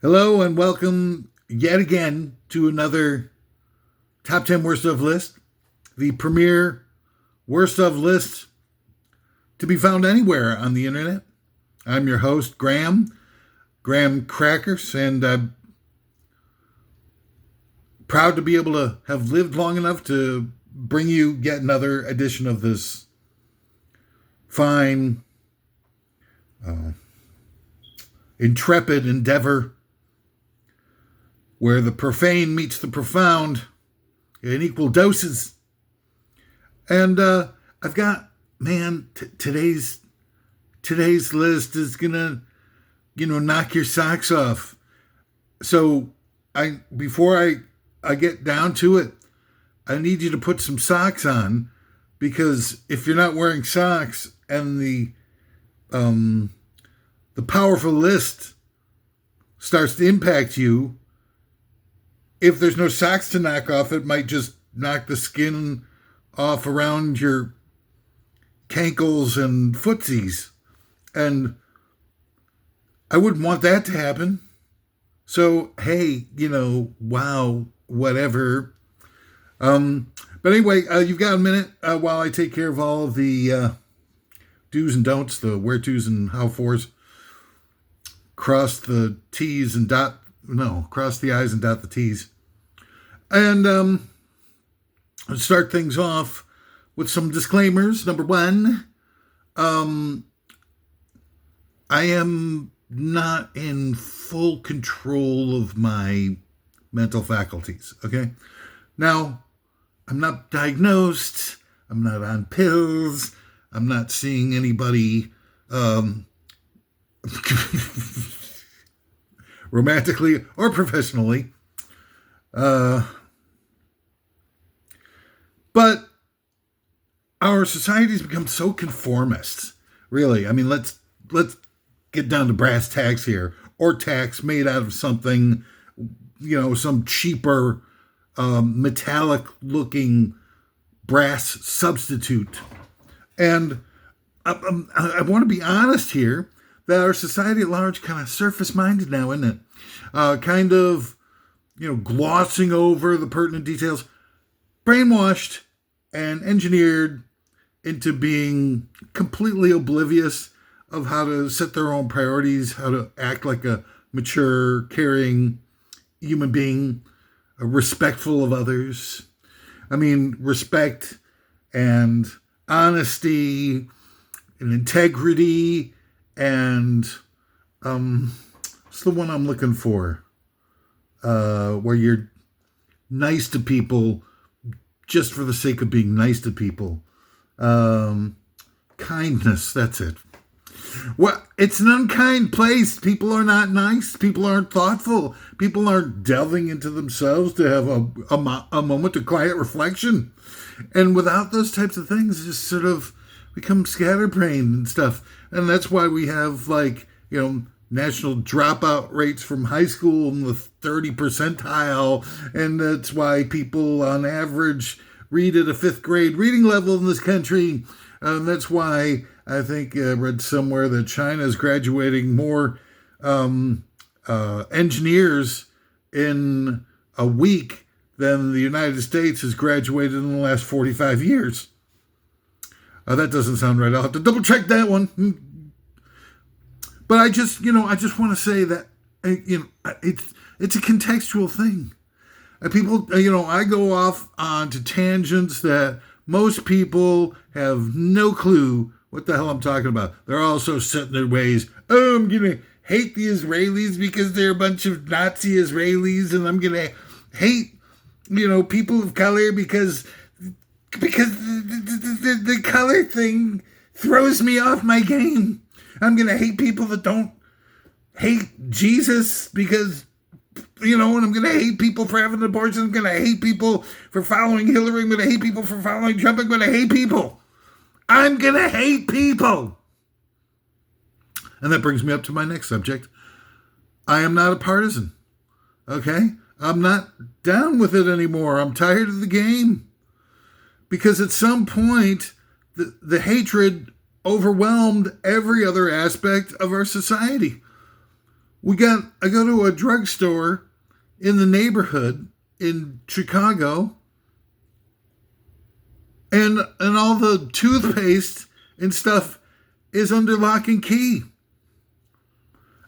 Hello and welcome yet again to another Top 10 Worst of list, the premier worst of list to be found anywhere on the internet. I'm your host, Graham Crackers, and I'm proud to be able to have lived long enough to bring you yet another edition of this fine, intrepid endeavor where the profane meets the profound in equal doses. And I've got, today's list is gonna, knock your socks off. So before I get down to it, I need you to put some socks on, because if you're not wearing socks and the powerful list starts to impact you, if there's no socks to knock off, it might just knock the skin off around your cankles and footsies. And I wouldn't want that to happen. So, hey, wow, whatever. But anyway, you've got a minute while I take care of all of the do's and don'ts, the where to's and how for's. Cross the T's and cross the I's and dot the T's. And I'll start things off with some disclaimers. Number one, I am not in full control of my mental faculties, okay? Now, I'm not diagnosed. I'm not on pills. I'm not seeing anybody romantically or professionally. But our society's become so conformist, really. I mean, let's get down to brass tacks here, or tacks made out of something, some cheaper, metallic looking brass substitute. And I want to be honest here that our society at large kind of surface-minded now, isn't it? Kind of, glossing over the pertinent details, brainwashed and engineered into being completely oblivious of how to set their own priorities, how to act like a mature, caring human being, respectful of others. I mean, respect and honesty and integrity and it's the one I'm looking for, where you're nice to people just for the sake of being nice to people. Kindness, that's it. Well, it's an unkind place. People are not nice. People aren't thoughtful. People aren't delving into themselves to have a moment of quiet reflection. And without those types of things, just sort of become scatterbrained and stuff. And that's why we have, national dropout rates from high school in the 30 percentile. And that's why people on average read at a 5th grade reading level in this country. That's why I think I read somewhere that China is graduating more engineers in a week than the United States has graduated in the last 45 years. That doesn't sound right. I'll have to double check that one. But I just want to say that, it's a contextual thing. People, I go off onto tangents that most people have no clue what the hell I'm talking about. They're all so set in their ways. Oh, I'm going to hate the Israelis because they're a bunch of Nazi Israelis, and I'm going to hate, people of color because the color thing throws me off my game. I'm going to hate people that don't hate Jesus because, and I'm going to hate people for having an abortion. I'm going to hate people for following Hillary. I'm going to hate people for following Trump. I'm going to hate people. I'm going to hate people. And that brings me up to my next subject. I am not a partisan. Okay? I'm not down with it anymore. I'm tired of the game. Because at some point, the hatred overwhelmed every other aspect of our society. I go to a drugstore in the neighborhood in Chicago, and all the toothpaste and stuff is under lock and key.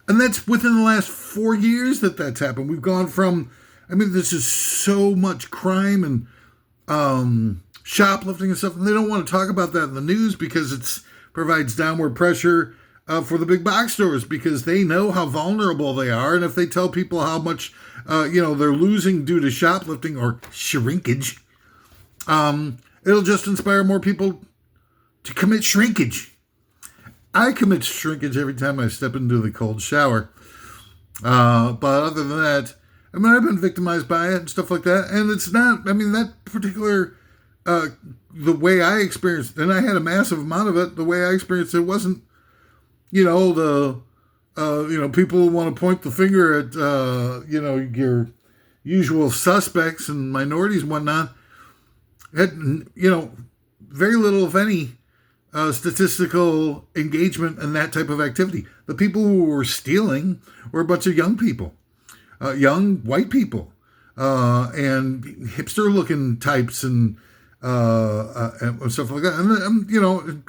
And that's within the last 4 years that's happened. We've gone from, this is so much crime and shoplifting and stuff, and they don't want to talk about that in the news because it provides downward pressure for the big box stores, because they know how vulnerable they are, and if they tell people how much they're losing due to shoplifting or shrinkage, it'll just inspire more people to commit shrinkage. I commit shrinkage every time I step into the cold shower, but other than that, I've been victimized by it and stuff like that, and it's not, that particular, the way I experienced, and I had a massive amount of it, the way I experienced it wasn't, people want to point the finger at, your usual suspects and minorities and whatnot. Had, very little, if any, statistical engagement in that type of activity. The people who were stealing were a bunch of young people. Young white people, and hipster-looking types, and stuff like that. And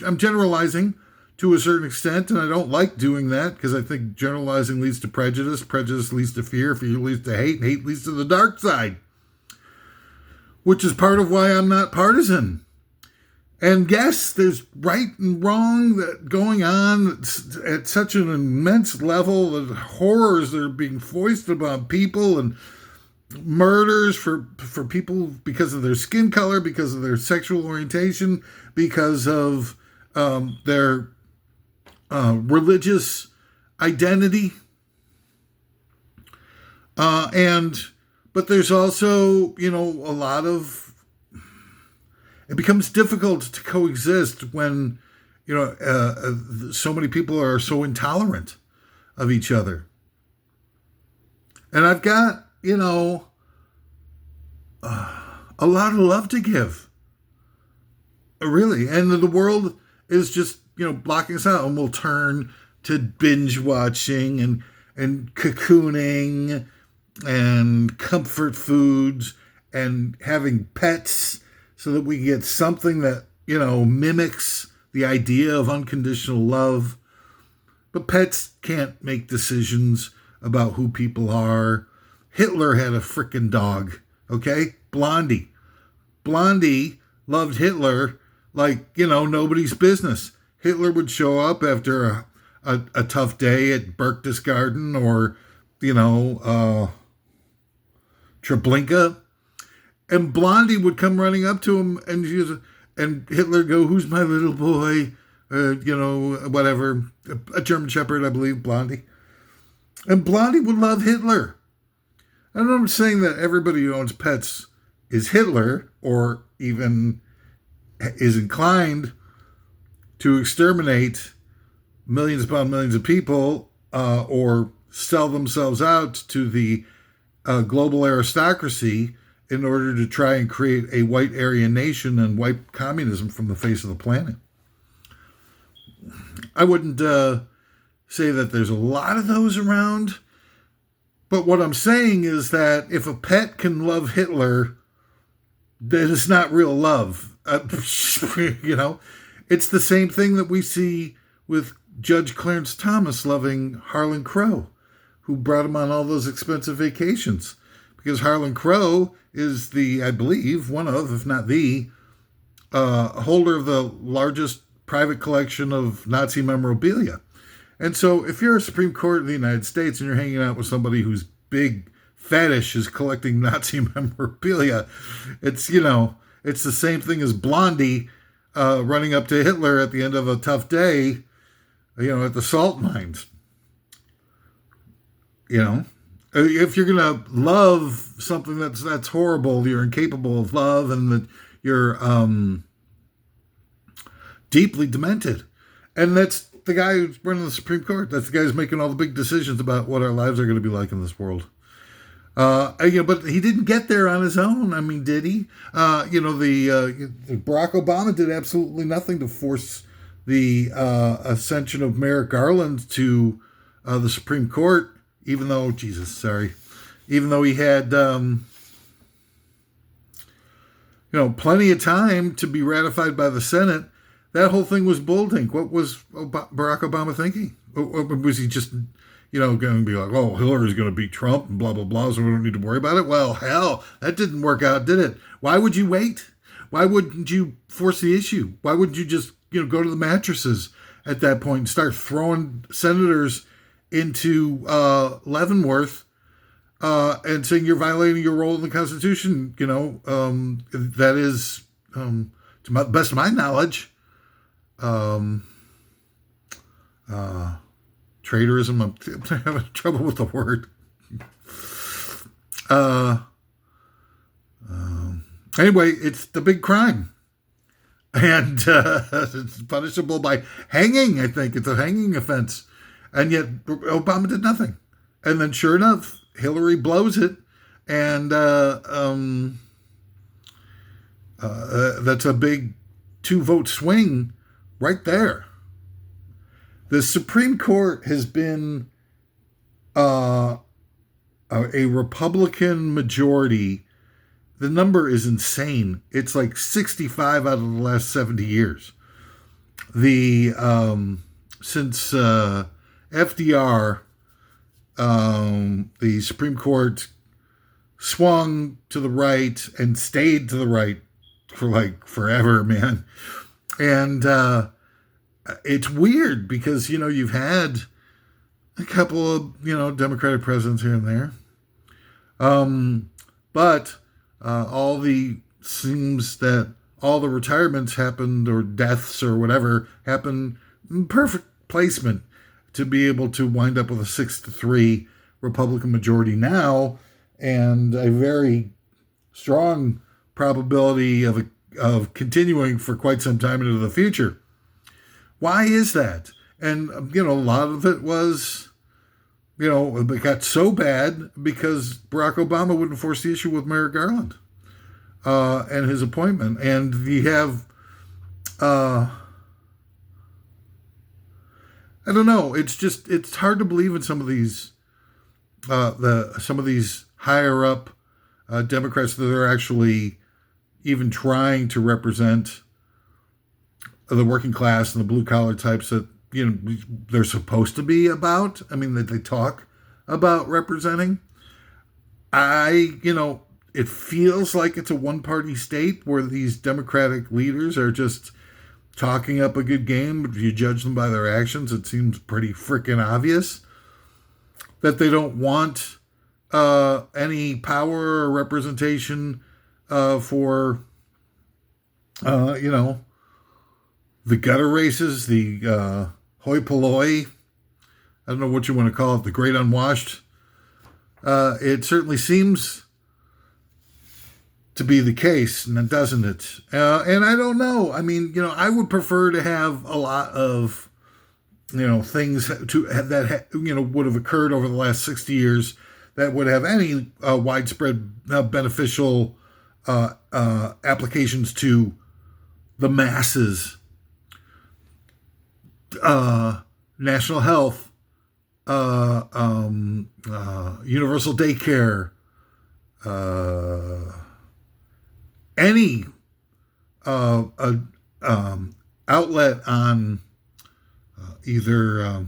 I'm generalizing to a certain extent, and I don't like doing that because I think generalizing leads to prejudice. Prejudice leads to fear. Fear leads to hate. And hate leads to the dark side, which is part of why I'm not partisan. And yes, there's right and wrong that going on at such an immense level, the horrors that are being foisted upon people, and murders for people because of their skin color, because of their sexual orientation, because of their religious identity. But there's also, a lot of, it becomes difficult to coexist when, so many people are so intolerant of each other. And I've got, a lot of love to give. Really. And the world is just, blocking us out, and we'll turn to binge watching and cocooning and comfort foods and having pets, so that we get something that, mimics the idea of unconditional love. But pets can't make decisions about who people are. Hitler had a frickin' dog, okay? Blondie. Blondie loved Hitler like, nobody's business. Hitler would show up after a tough day at Berchtesgaden or, Treblinka. And Blondie would come running up to him, and Hitler go, "Who's my little boy?" Whatever. A German Shepherd, I believe, Blondie. And Blondie would love Hitler. I'm not saying that everybody who owns pets is Hitler, or even is inclined to exterminate millions upon millions of people, or sell themselves out to the global aristocracy in order to try and create a white Aryan nation and wipe communism from the face of the planet. I wouldn't say that there's a lot of those around, but what I'm saying is that if a pet can love Hitler, then it's not real love. It's the same thing that we see with Judge Clarence Thomas loving Harlan Crow, who brought him on all those expensive vacations. Because Harlan Crow is I believe, one of, if not the, holder of the largest private collection of Nazi memorabilia. And so if you're a Supreme Court in the United States and you're hanging out with somebody whose big fetish is collecting Nazi memorabilia, it's the same thing as Blondie running up to Hitler at the end of a tough day, at the salt mines. If you're going to love something that's horrible, you're incapable of love, and that you're deeply demented. And that's the guy who's running the Supreme Court. That's the guy who's making all the big decisions about what our lives are going to be like in this world. But he didn't get there on his own. Did he? Barack Obama did absolutely nothing to force the ascension of Merrick Garland to the Supreme Court. even though even though he had plenty of time to be ratified by the Senate, that whole thing was bulltink. What was Barack Obama thinking? Or was he just, going to be like, oh, Hillary's going to beat Trump and blah, blah, blah, so we don't need to worry about it? Well, hell, that didn't work out, did it? Why would you wait? Why wouldn't you force the issue? Why wouldn't you just, go to the mattresses at that point and start throwing senators into Leavenworth and saying you're violating your role in the Constitution? That is, to the best of my knowledge, traitorism. I'm having trouble with the word. Anyway, it's the big crime. And it's punishable by hanging, I think. It's a hanging offense. And yet Obama did nothing. And then sure enough, Hillary blows it. And that's a big 2-vote swing right there. The Supreme Court has been a Republican majority. The number is insane. It's like 65 out of the last 70 years. Since FDR, the Supreme Court swung to the right and stayed to the right for like forever, man. And it's weird because, you've had a couple of, Democratic presidents here and there. But seems that all the retirements happened, or deaths or whatever, happened in perfect placement to be able to wind up with a 6-3 Republican majority now, and a very strong probability of continuing for quite some time into the future. Why is that? And, a lot of it was, it got so bad because Barack Obama wouldn't force the issue with Merrick Garland and his appointment. And you have, I don't know. It's hard to believe in some of these, some of these higher up Democrats that are actually even trying to represent the working class and the blue collar types that, they're supposed to be about. I mean, that they talk about representing. It feels like it's a one-party state where these Democratic leaders are just talking up a good game. But if you judge them by their actions, it seems pretty freaking obvious that they don't want any power or representation for, the gutter races, the hoi polloi. I don't know what you want to call it, the great unwashed. It certainly seems to be the case, and doesn't it? And I don't know. I mean, I would prefer to have a lot of, things that would have occurred over the last 60 years that would have any widespread beneficial applications to the masses. National health, universal daycare, any outlet on either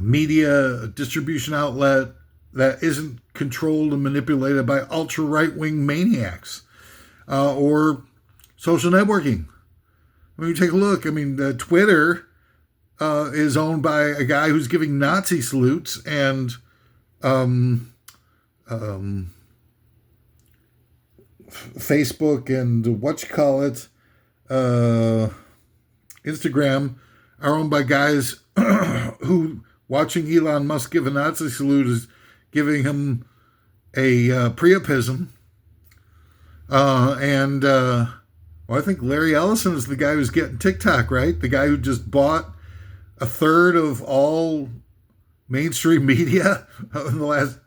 media distribution outlet that isn't controlled and manipulated by ultra right-wing maniacs, or social networking. When you take a look, Twitter is owned by a guy who's giving Nazi salutes, and Facebook and Instagram are owned by guys who, watching Elon Musk give a Nazi salute, is giving him a priapism. I think Larry Ellison is the guy who's getting TikTok, right? The guy who just bought a third of all mainstream media in the last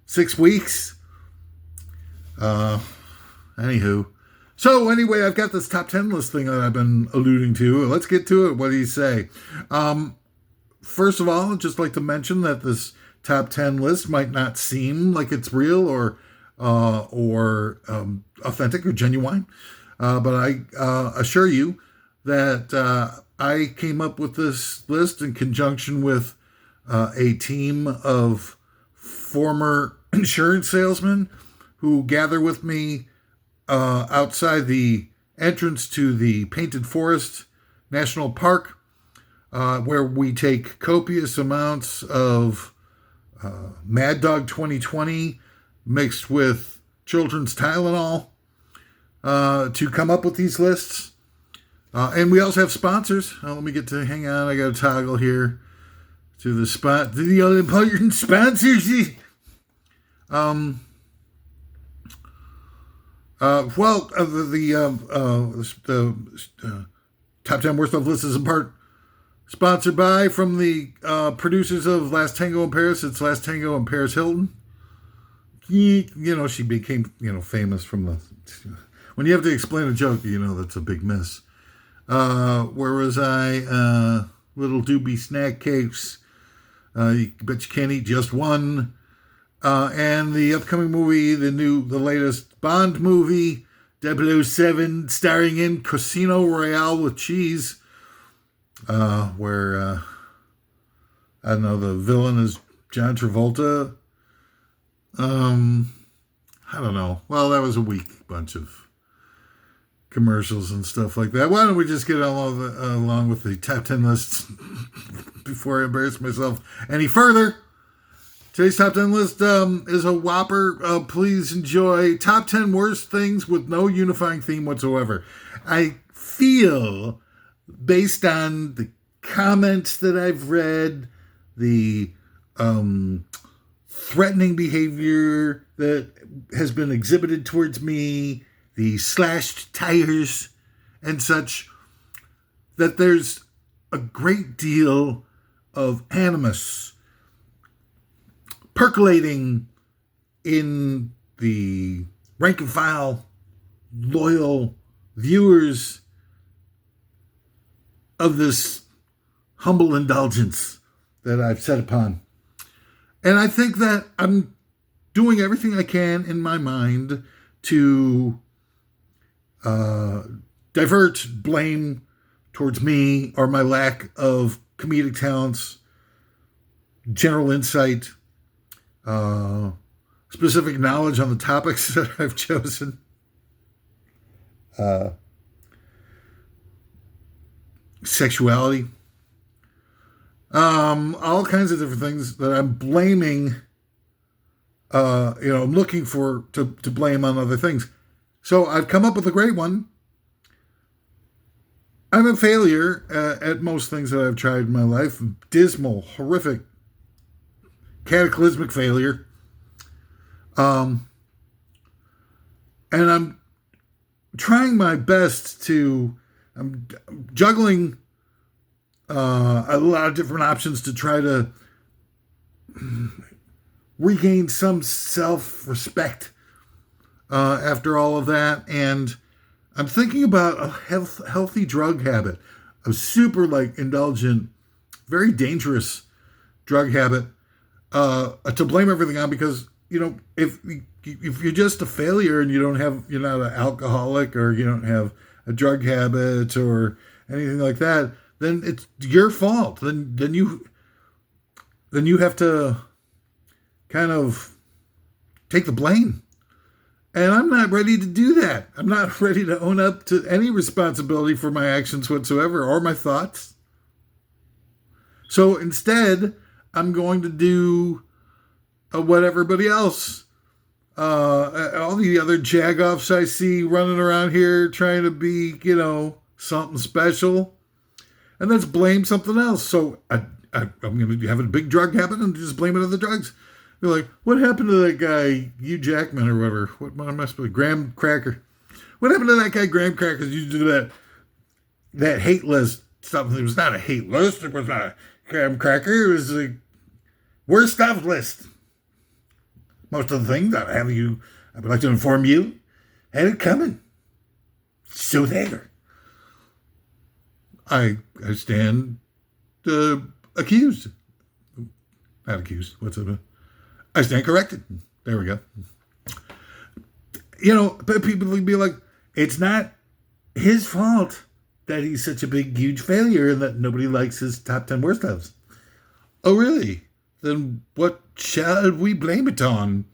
6 weeks. Anywho. So anyway, I've got this top 10 list thing that I've been alluding to. Let's get to it. What do you say? First of all, I'd just like to mention that this top 10 list might not seem like it's real or authentic or genuine. But I assure you that I came up with this list in conjunction with a team of former insurance salesmen who gather with me outside the entrance to the Painted Forest National Park, where we take copious amounts of Mad Dog 2020 mixed with children's Tylenol to come up with these lists. And we also have sponsors. Let me get to, hang on, I got to toggle here to the spot, to the other important sponsors. The Top 10 Worst of Lists is in part sponsored by, from the producers of Last Tango in Paris. It's Last Tango in Paris Hilton. She became, famous from the... When you have to explain a joke, that's a big miss. Where was I? Little doobie snack cakes. But you can't eat just one. And the upcoming movie, the latest Bond movie, 007, starring in Casino Royale with cheese, where, I don't know, the villain is John Travolta. I don't know. Well, that was a weak bunch of commercials and stuff like that. Why don't we just get along with the top 10 lists before I embarrass myself any further? Today's top 10 list is a whopper. Please enjoy. Top 10 worst things with no unifying theme whatsoever. I feel, based on the comments that I've read, the threatening behavior that has been exhibited towards me, the slashed tires and such, that there's a great deal of animus percolating in the rank and file loyal viewers of this humble indulgence that I've set upon. And I think that I'm doing everything I can in my mind to divert blame towards me or my lack of comedic talents, general insight, specific knowledge on the topics that I've chosen, sexuality, all kinds of different things that I'm blaming, I'm looking to blame on other things. So I've come up with a great one. I'm a failure at most things that I've tried in my life. Dismal, horrific, cataclysmic failure. And I'm trying my best I'm juggling a lot of different options to try to regain some self-respect after all of that. And I'm thinking about a healthy drug habit, a super indulgent, very dangerous drug habit to blame everything on, because, if you're just a failure and you're not an alcoholic, or you don't have a drug habit or anything like that, then it's your fault. Then you have to kind of take the blame. And I'm not ready to do that. I'm not ready to own up to any responsibility for my actions whatsoever, or my thoughts. So instead, I'm going to do what everybody else, all the other jagoffs I see running around here trying to be, something special, and let's blame something else. So I'm going to have a big drug habit and just blame it on the drugs. They're like, what happened to that guy, Hugh Jackman or whatever? What must be Graham Cracker? What happened to that guy, Graham Cracker? You do that hate list stuff. It was not a hate list. It was not a Graham Cracker. It was a worst stuff list. Most of the things I would like to inform you, had it coming. So there. I stand accused. Not accused. What's it? I stand corrected. There we go. But people would be like, it's not his fault that he's such a big, huge failure and that nobody likes his top 10 worst ofs. Oh, really? Then what shall we blame it on?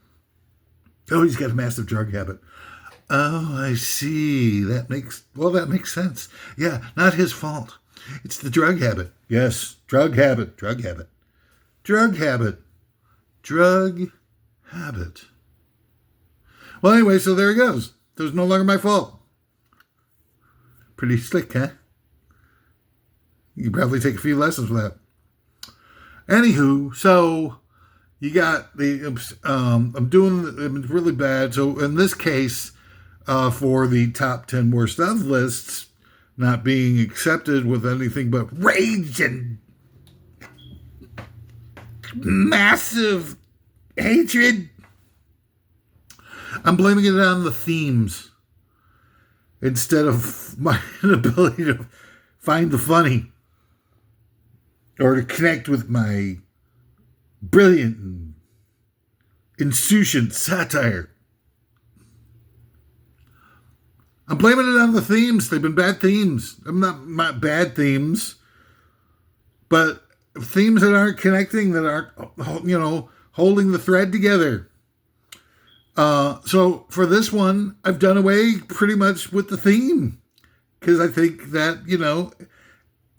Oh, he's got a massive drug habit. Oh, I see. That makes sense. Yeah, not his fault. It's the drug habit. Yes, drug habit. Well, anyway, so there he goes. It was no longer my fault. Pretty slick, huh? You can probably take a few lessons with that. Anywho, so you got I'm doing it really bad. So in this case, for the top 10 worst of lists, not being accepted with anything but rage and massive hatred, I'm blaming it on the themes instead of my inability to find the funny or to connect with my brilliant and insouciant satire. I'm blaming it on the themes. They've been bad themes. I'm not bad themes, but themes that aren't connecting, that aren't, holding the thread together. So for this one, I've done away pretty much with the theme because I think that,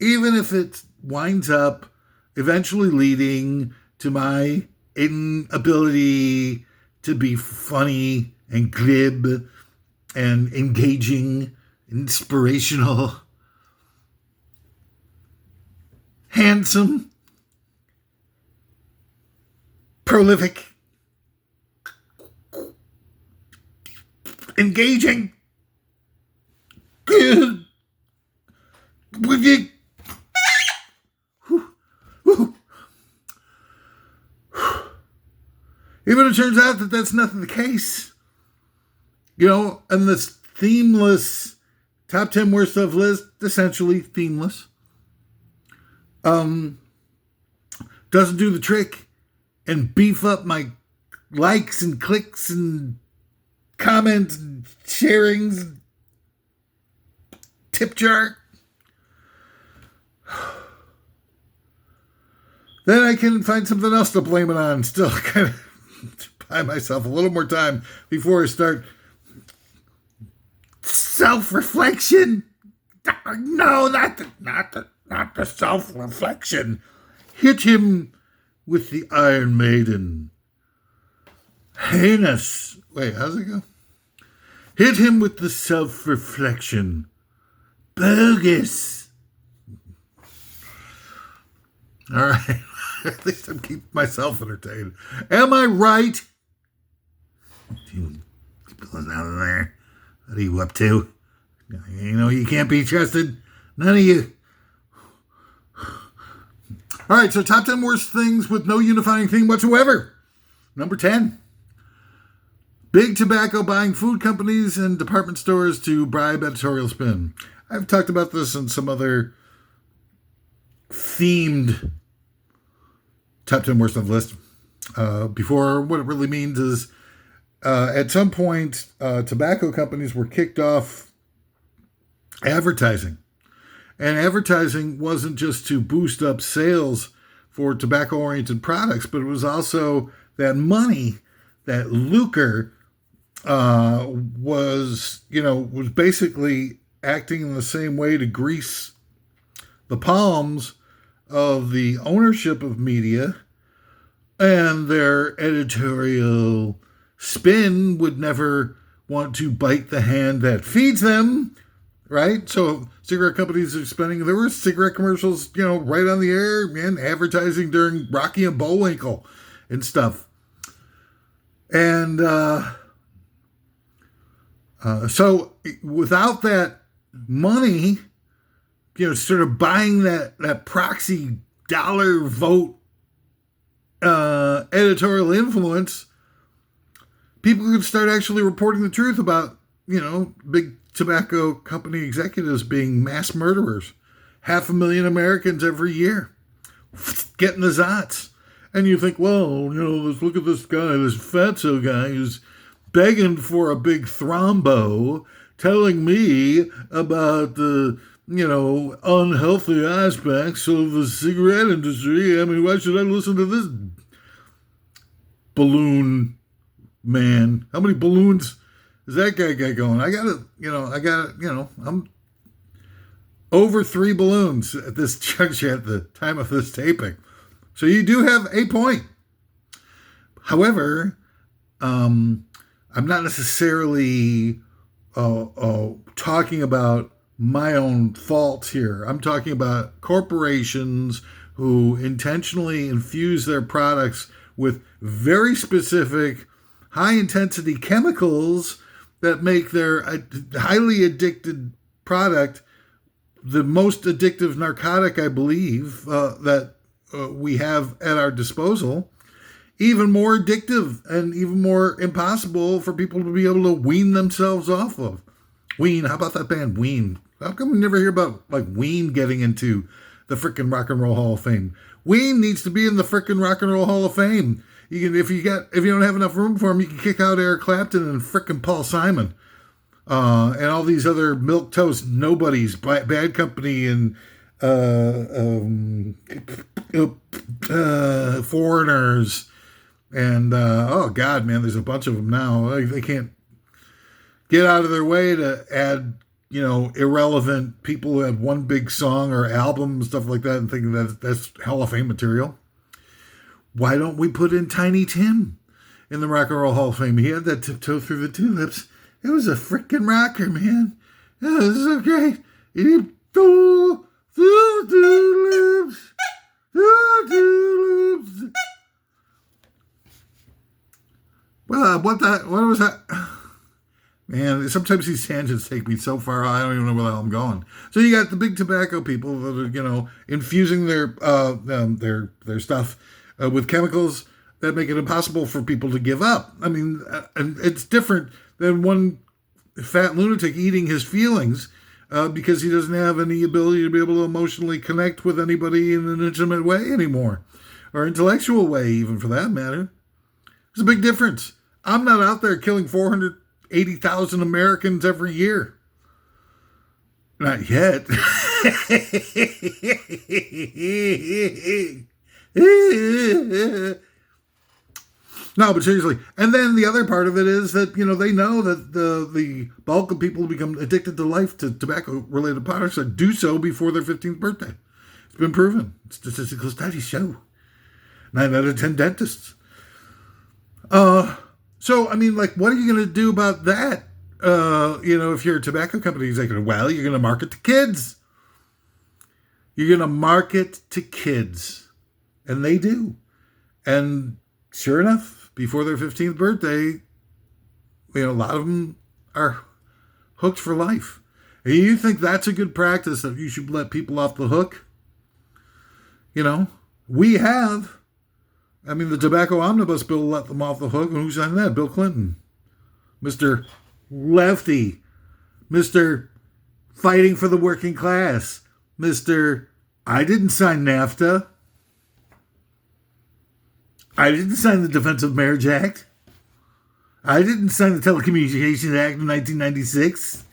even if it winds up eventually leading to my inability to be funny and glib and engaging, inspirational, handsome, prolific, engaging, good, even it turns out that that's not the case. And this themeless top 10 worst of list, essentially themeless, doesn't do the trick and beef up my likes and clicks and comments and sharings, tip jar. Then I can find something else to blame it on. Still kind of buy myself a little more time before I start self-reflection. No, not the self-reflection. Hit him with the Iron Maiden. Heinous. Wait, how's it go? Hit him with the self-reflection. Bogus. All right. At least I'm keeping myself entertained. Am I right? You pulling out of there. What are you up to? You can't be trusted. None of you. All right, so top 10 worst things with no unifying theme whatsoever. Number 10. Big tobacco buying food companies and department stores to bribe editorial spin. I've talked about this in some other themed top 10 worst of list before. What it really means is at some point, tobacco companies were kicked off advertising. And advertising wasn't just to boost up sales for tobacco-oriented products, but it was also that money, that lucre, was basically acting in the same way to grease the palms of the ownership of media, and their editorial spin would never want to bite the hand that feeds them, right? So cigarette companies are spending, there were cigarette commercials, right on the air, man, advertising during Rocky and Bullwinkle and stuff. And so without that money, sort of buying that proxy dollar vote editorial influence, people could start actually reporting the truth about, big tobacco company executives being mass murderers. 500,000 Americans every year getting the zots. And you think, well, let's look at this guy, this fatso guy who's begging for a big thrombo, telling me about the, unhealthy aspects of the cigarette industry. I mean, why should I listen to this balloon man? How many balloons does that guy got going? I'm over 3 balloons at this juncture at the time of this taping. So you do have a point. However, I'm not necessarily talking about my own faults here. I'm talking about corporations who intentionally infuse their products with very specific, high-intensity chemicals that make their highly addicted product the most addictive narcotic, I believe, that we have at our disposal, even more addictive and even more impossible for people to be able to wean themselves off of. Ween, how about that band, Ween? How come we never hear about Ween getting into the frickin' Rock and Roll Hall of Fame? Ween needs to be in the frickin' Rock and Roll Hall of Fame. You can, if you don't have enough room for him, you can kick out Eric Clapton and frickin' Paul Simon, and all these other milquetoast nobodies, Bad Company and Foreigners, and oh god, man, there's a bunch of them now. They can't get out of their way to add, irrelevant people who have one big song or album and stuff like that, and thinking that that's Hall of Fame material. Why don't we put in Tiny Tim in the Rock and Roll Hall of Fame? He had that Tiptoe Through the Tulips. It was a freaking rocker, man. Yeah, this is so great. Tiptoe through the tulips, through the tulips. Well, what was that? Man, sometimes these tangents take me so far, I don't even know where the hell I'm going. So you got the big tobacco people that are, infusing their stuff with chemicals that make it impossible for people to give up. I mean, and it's different than one fat lunatic eating his feelings because he doesn't have any ability to be able to emotionally connect with anybody in an intimate way anymore, or intellectual way even, for that matter. There's a big difference. I'm not out there killing 480,000 Americans every year. Not yet. No, but seriously. And then the other part of it is that, they know that the bulk of people who become addicted to life to tobacco-related products do so before their 15th birthday. It's been proven. Statistical studies show. 9 out of 10 dentists. So, I mean, what are you going to do about that? If you're a tobacco company executive, well, you're going to market to kids. You're going to market to kids. And they do. And sure enough, before their 15th birthday, a lot of them are hooked for life. And you think that's a good practice, that you should let people off the hook? We have. I mean, the tobacco omnibus bill let them off the hook. And who signed that? Bill Clinton. Mr. Lefty. Mr. Fighting for the working class. Mr. I didn't sign NAFTA. I didn't sign the Defensive Marriage Act. I didn't sign the Telecommunications Act of 1996.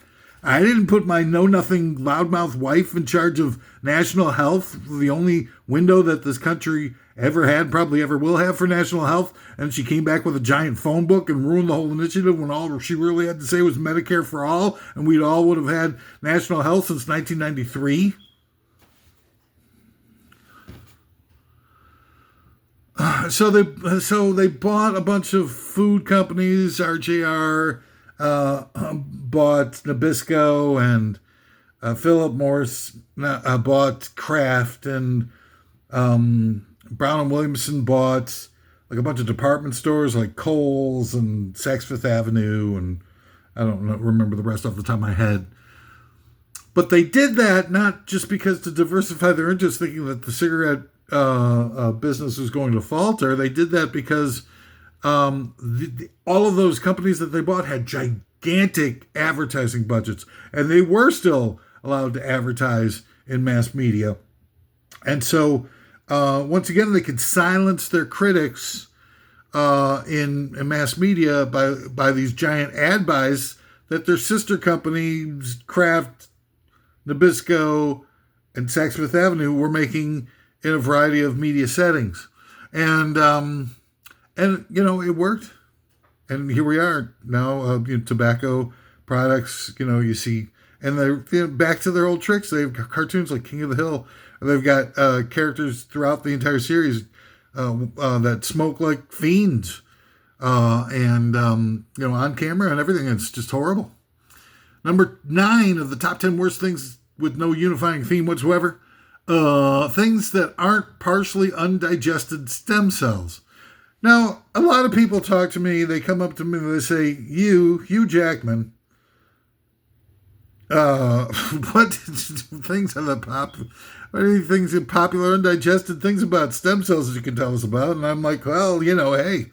I didn't put my know-nothing loudmouth wife in charge of national health, the only window that this country ever had, probably ever will have, for national health. And she came back with a giant phone book and ruined the whole initiative when all she really had to say was Medicare for all, and we all would have had national health since 1993. So they bought a bunch of food companies. RJR bought Nabisco, and Philip Morris bought Kraft, and Brown and Williamson bought a bunch of department stores like Kohl's and Saks Fifth Avenue, and I don't remember the rest off the top of my head. But they did that not just because to diversify their interests, thinking that the cigarette business was going to falter. They did that because all of those companies that they bought had gigantic advertising budgets, and they were still allowed to advertise in mass media. And so Once again, they could silence their critics in mass media by these giant ad buys that their sister companies, Kraft, Nabisco, and Saks Fifth Avenue, were making in a variety of media settings, and it worked, and here we are now. Tobacco products, you see, and they're back to their old tricks. They have cartoons like King of the Hill. They've got characters throughout the entire series that smoke like fiends, and on camera and everything. It's just horrible. Number 9 of the top 10 worst things with no unifying theme whatsoever. Things that aren't partially undigested stem cells. Now, a lot of people talk to me. They come up to me and they say, Hugh Jackman, what things are what are the things in popular undigested things about stem cells that you can tell us about? And I'm like, well, hey,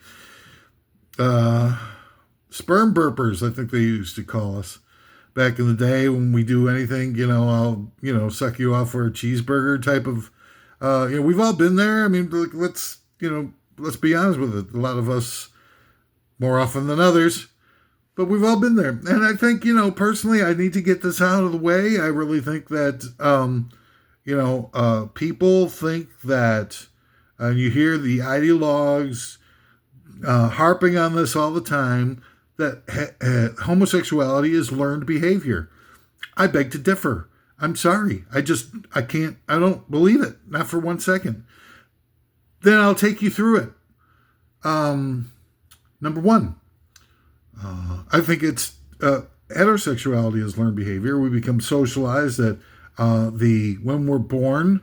sperm burpers, I think they used to call us back in the day when we do anything, I'll, suck you off for a cheeseburger type of, we've all been there. I mean, let's be honest with it. A lot of us more often than others, but we've all been there. And I think, personally, I need to get this out of the way. I really think that, people think that, and you hear the ideologues harping on this all the time, that homosexuality is learned behavior. I beg to differ. I'm sorry. I don't believe it. Not for 1 second. Then I'll take you through it. Number 1, I think it's heterosexuality is learned behavior. We become socialized that when we're born,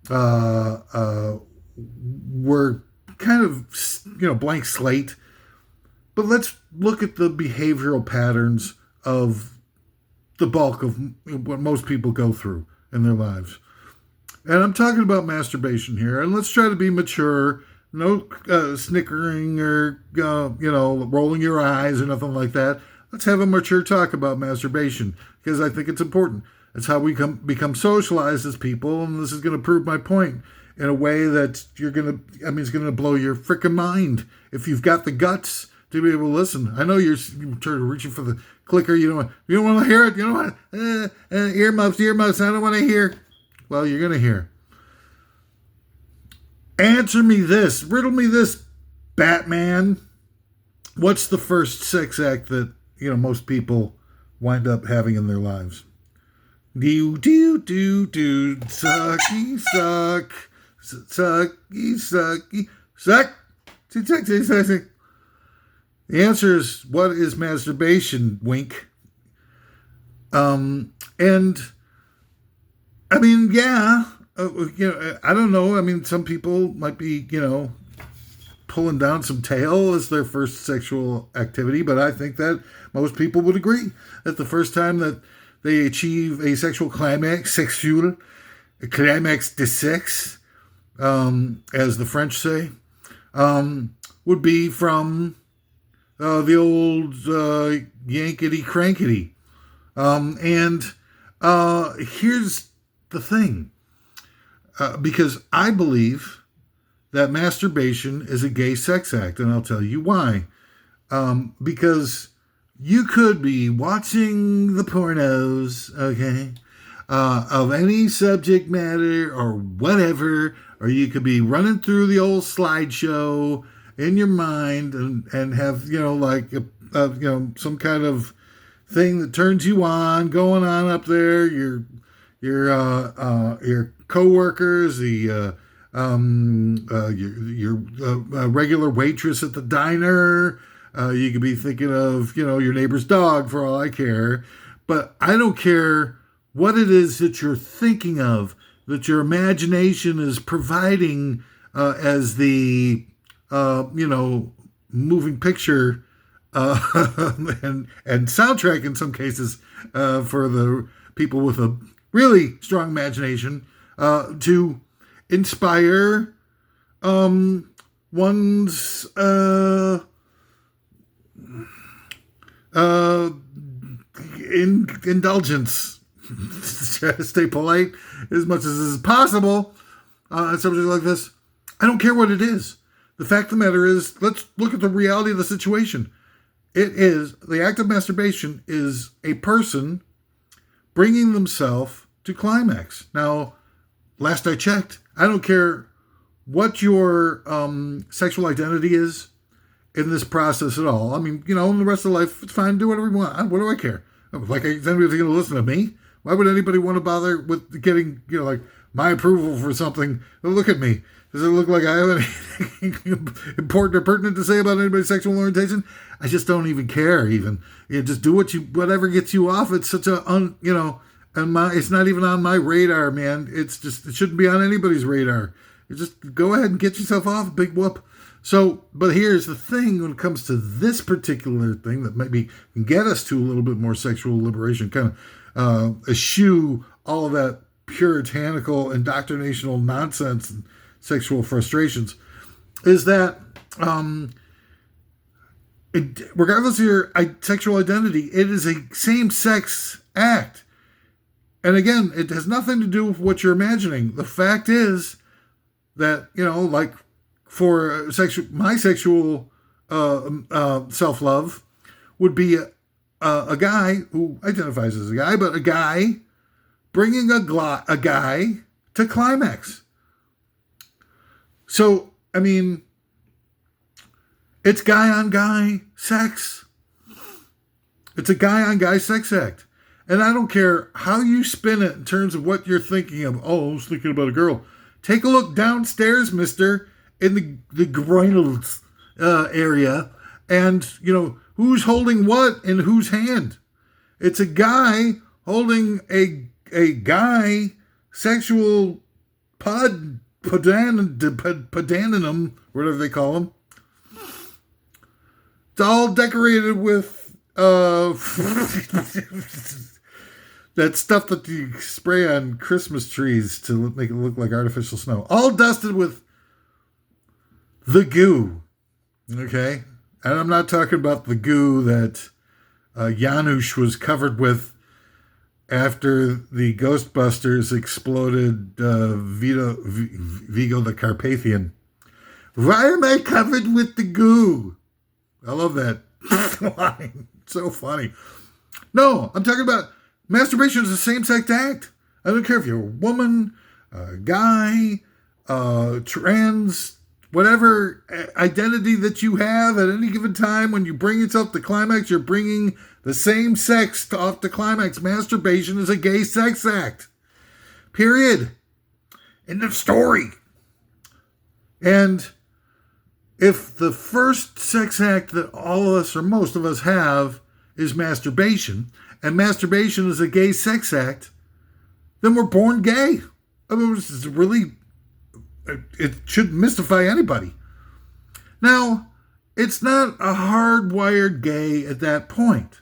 we're kind of, blank slate. But let's look at the behavioral patterns of the bulk of what most people go through in their lives. And I'm talking about masturbation here. And let's try to be mature. No snickering or, rolling your eyes or nothing like that. Let's have a mature talk about masturbation because I think it's important. It's how we become socialized as people. And this is going to prove my point in a way that it's going to blow your freaking mind if you've got the guts to be able to listen. I know you're reaching for the clicker. You don't want to hear it. You don't want earmuffs. I don't want to hear. Well, you're going to hear. Answer me this. Riddle me this, Batman. What's the first sex act that, most people wind up having in their lives? Do, sucky, suck. Sucky, sucky, suck. Suck. The answer is, what is masturbation? Wink. And I mean, yeah, I don't know. I mean, some people might be, pulling down some tail as their first sexual activity, but I think that most people would agree that the first time that they achieve a sexual climax, a climax de sex, as the French say, would be from the old yankety crankety. And here's the thing, because I believe that masturbation is a gay sex act, and I'll tell you why. Because you could be watching the pornos, okay, of any subject matter or whatever, or you could be running through the old slideshow in your mind and have, some kind of thing that turns you on going on up there. Your coworkers, your regular waitress at the diner. You could be thinking of, your neighbor's dog for all I care. But I don't care what it is that you're thinking of, that your imagination is providing as the, moving picture and soundtrack in some cases for the people with a really strong imagination to inspire one's indulgence. Stay polite as much as is possible. on subjects like this. I don't care what it is. The fact of the matter is, let's look at the reality of the situation. It is, the act of masturbation is a person bringing themselves to climax. Now, last I checked, I don't care what your sexual identity is in this process at all. I mean, in the rest of life, it's fine. Do whatever you want. What do I care? Like, is anybody going to listen to me? Why would anybody want to bother with getting, like, my approval for something? Look at me. Does it look like I have anything important or pertinent to say about anybody's sexual orientation? I just don't even care. Even just do whatever gets you off. It's such a and it's not even on my radar, man. It shouldn't be on anybody's radar. You just go ahead and get yourself off. Big whoop. So, but here's the thing: when it comes to this particular thing that maybe can get us to a little bit more sexual liberation, kind of eschew all of that puritanical, indoctrinational nonsense and sexual frustrations, is that regardless of your sexual identity, it is a same-sex act. And again, it has nothing to do with what you're imagining. The fact is that, like for my sexual self-love would be a guy who identifies as a guy, but a guy bringing a guy to climax. So, I mean, it's guy-on-guy sex. It's a guy-on-guy sex act. And I don't care how you spin it in terms of what you're thinking of. Oh, I was thinking about a girl. Take a look downstairs, mister, in the groinals area. And, who's holding what in whose hand? It's a guy holding a guy sexual podanum, whatever they call them. It's all decorated with that stuff that you spray on Christmas trees to make it look like artificial snow. All dusted with the goo. Okay? And I'm not talking about the goo that Janusz was covered with after the Ghostbusters exploded Vigo the Carpathian. Why am I covered with the goo? I love that line. So funny. No, I'm talking about masturbation is a same-sex act. I don't care if you're a woman, a guy, trans, whatever identity that you have at any given time. When you bring yourself to climax, you're bringing the same sex off the climax. Masturbation is a gay sex act. Period. End of story. And if the first sex act that all of us or most of us have is masturbation, and masturbation is a gay sex act, then we're born gay. I mean, it shouldn't mystify anybody. Now, it's not a hardwired gay at that point,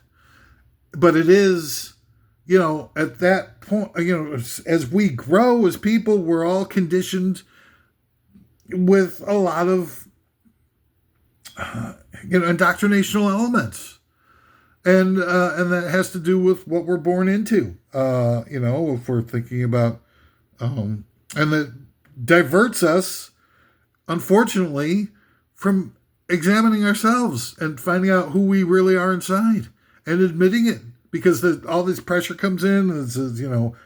but it is, at that point, as we grow as people, we're all conditioned with a lot of indoctrinational elements, and that has to do with what we're born into. If we're thinking about, and that diverts us, unfortunately, from examining ourselves and finding out who we really are inside and admitting it, because all this pressure comes in. This is,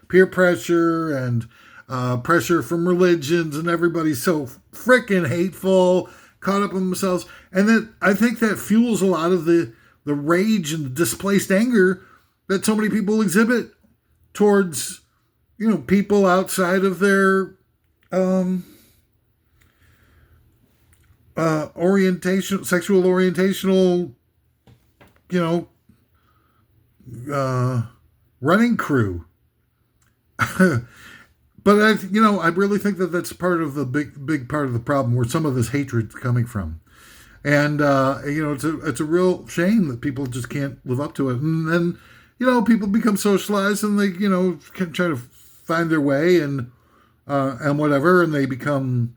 peer pressure and pressure from religions, and everybody's so freaking hateful, caught up in themselves. And that, I think that fuels a lot of the rage and the displaced anger that so many people exhibit towards, people outside of their sexual orientational, running crew. But I really think that that's part of the big part of the problem where some of this hatred's coming from. And, it's a real shame that people just can't live up to it. And then, people become socialized and they, can try to find their way and whatever. And they become,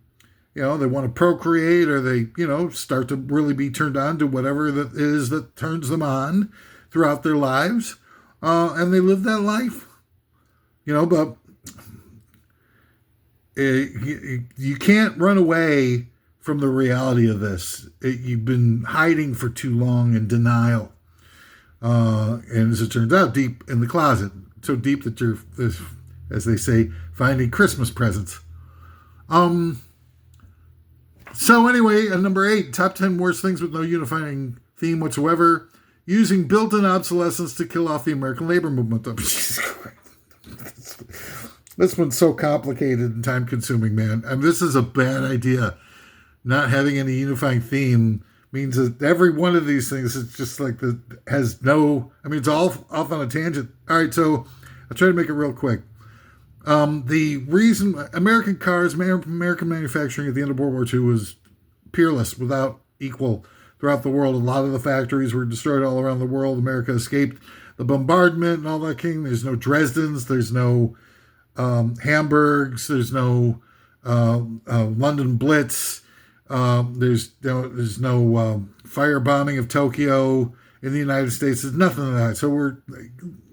they want to procreate, or they, start to really be turned on to whatever that is that turns them on throughout their lives. And they live that life, but You can't run away from the reality of this. You've been hiding for too long in denial. And as it turns out, deep in the closet. So deep that you're, as they say, finding Christmas presents. Um, so anyway, number 8, top 10 worst things with no unifying theme whatsoever. Using built-in obsolescence to kill off the American labor movement. This one's so complicated and time-consuming, man. I mean, this is a bad idea. Not having any unifying theme means that every one of these things is just like has no. I mean, it's all off on a tangent. All right, so I'll try to make it real quick. The reason American cars, American manufacturing at the end of World War II was peerless, without equal throughout the world. A lot of the factories were destroyed all around the world. America escaped the bombardment and all that king. There's no Dresdens. There's no Hamburgs. There's no London Blitz. There's no firebombing of Tokyo in the United States. There's nothing of that. So we're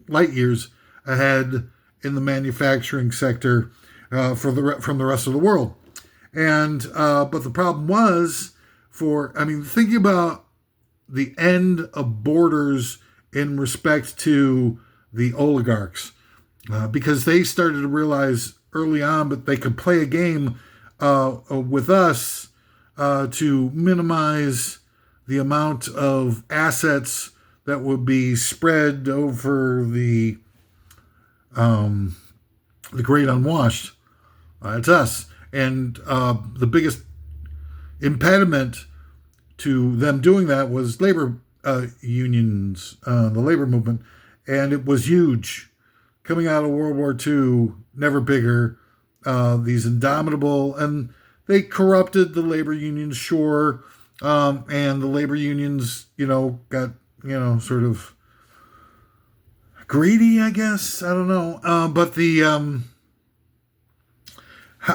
light years ahead in the manufacturing sector from the rest of the world. And but the problem was thinking about the end of borders in respect to the oligarchs, because they started to realize early on that they could play a game with us to minimize the amount of assets that would be spread over the great unwashed. It's us. And the biggest impediment to them doing that was labor unions, the labor movement. And it was huge. Coming out of World War II, never bigger. These indomitable, and they corrupted the labor unions, sure. And the labor unions, got, sort of greedy, I guess. I don't know. But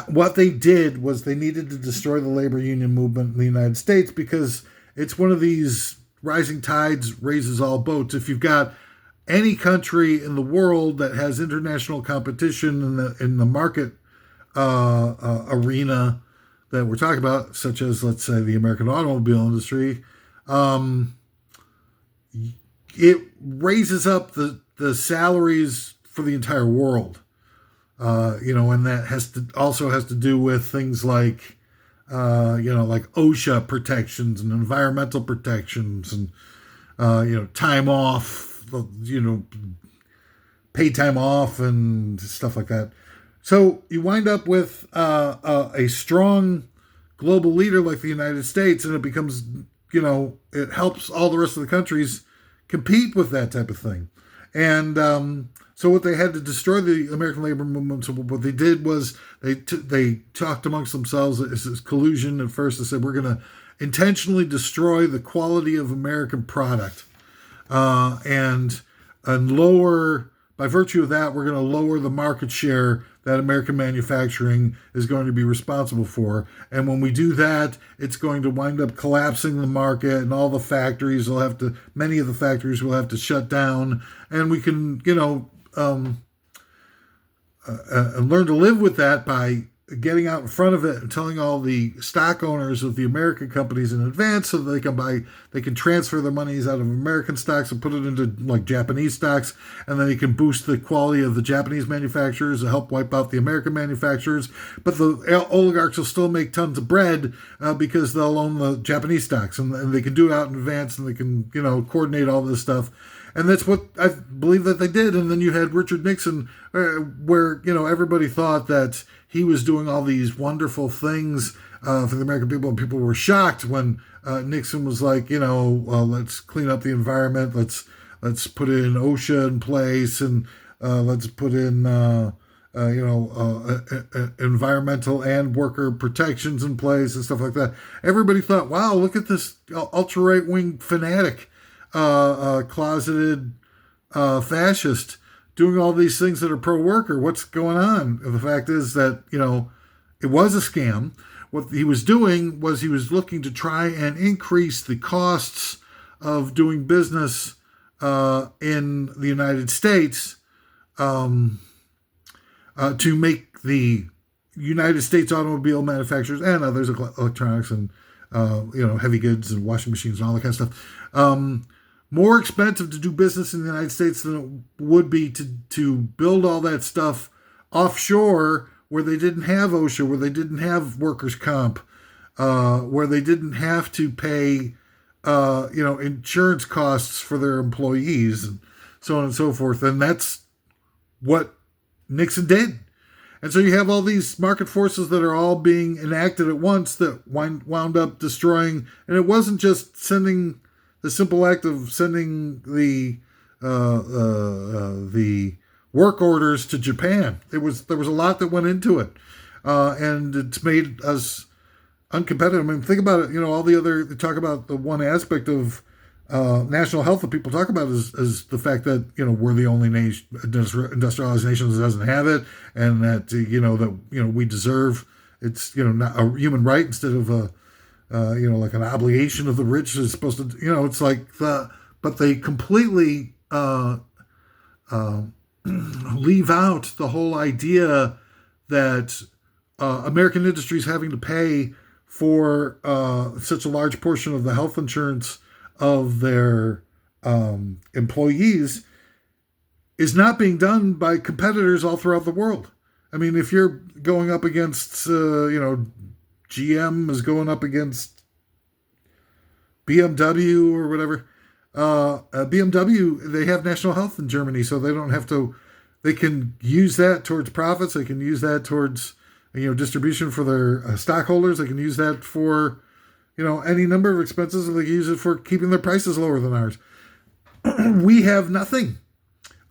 what they did was they needed to destroy the labor union movement in the United States, because it's one of these rising tides raises all boats. If you've got any country in the world that has international competition in the market arena that we're talking about, such as, let's say, the American automobile industry, it raises up the salaries for the entire world. And that has to do with things like, like OSHA protections and environmental protections and, time off, paid time off and stuff like that. So you wind up with a strong global leader like the United States, and it becomes, it helps all the rest of the countries compete with that type of thing. And so what they had to destroy the American labor movement. So what they did was they talked amongst themselves. It's collusion at first. They said, we're going to intentionally destroy the quality of American product, and lower, by virtue of that, we're going to lower the market share that American manufacturing is going to be responsible for. And when we do that, it's going to wind up collapsing the market, and all the factories many of the factories will have to shut down, and we can, learn to live with that by getting out in front of it and telling all the stock owners of the American companies in advance, so that they can transfer their monies out of American stocks and put it into like Japanese stocks, and then they can boost the quality of the Japanese manufacturers and help wipe out the American manufacturers. But the oligarchs will still make tons of bread because they'll own the Japanese stocks, and they can do it out in advance, and they can, coordinate all this stuff. And that's what I believe that they did. And then you had Richard Nixon, where, everybody thought that he was doing all these wonderful things for the American people. And people were shocked when Nixon was like, let's clean up the environment. Let's put in OSHA in place, and let's put in, environmental and worker protections in place and stuff like that. Everybody thought, wow, look at this ultra right-wing fanatic, closeted fascist doing all these things that are pro-worker. What's going on? The fact is that, it was a scam. What he was doing was he was looking to try and increase the costs of doing business in the United States, to make the United States automobile manufacturers and others, electronics and heavy goods and washing machines and all that kind of stuff, more expensive to do business in the United States than it would be to build all that stuff offshore where they didn't have OSHA, where they didn't have workers' comp, where they didn't have to pay, insurance costs for their employees and so on and so forth. And that's what Nixon did. And so you have all these market forces that are all being enacted at once that wound up destroying. And it wasn't just sending the simple act of sending the work orders to Japan. There was a lot that went into it, and it's made us uncompetitive. I mean, think about it. All the other, they talk about the one aspect of national health that people talk about is the fact that we're the only industrialized nation that doesn't have it, and that we deserve it's not a human right instead of a like an obligation of the rich is supposed to it's like but they completely leave out the whole idea that American industry is having to pay for such a large portion of the health insurance of their employees is not being done by competitors all throughout the world. I mean, if you're going up against, GM is going up against BMW or whatever. BMW, they have national health in Germany, so they don't have to, they can use that towards profits. They can use that towards, distribution for their stockholders. They can use that for, any number of expenses, and they can use it for keeping their prices lower than ours. We have nothing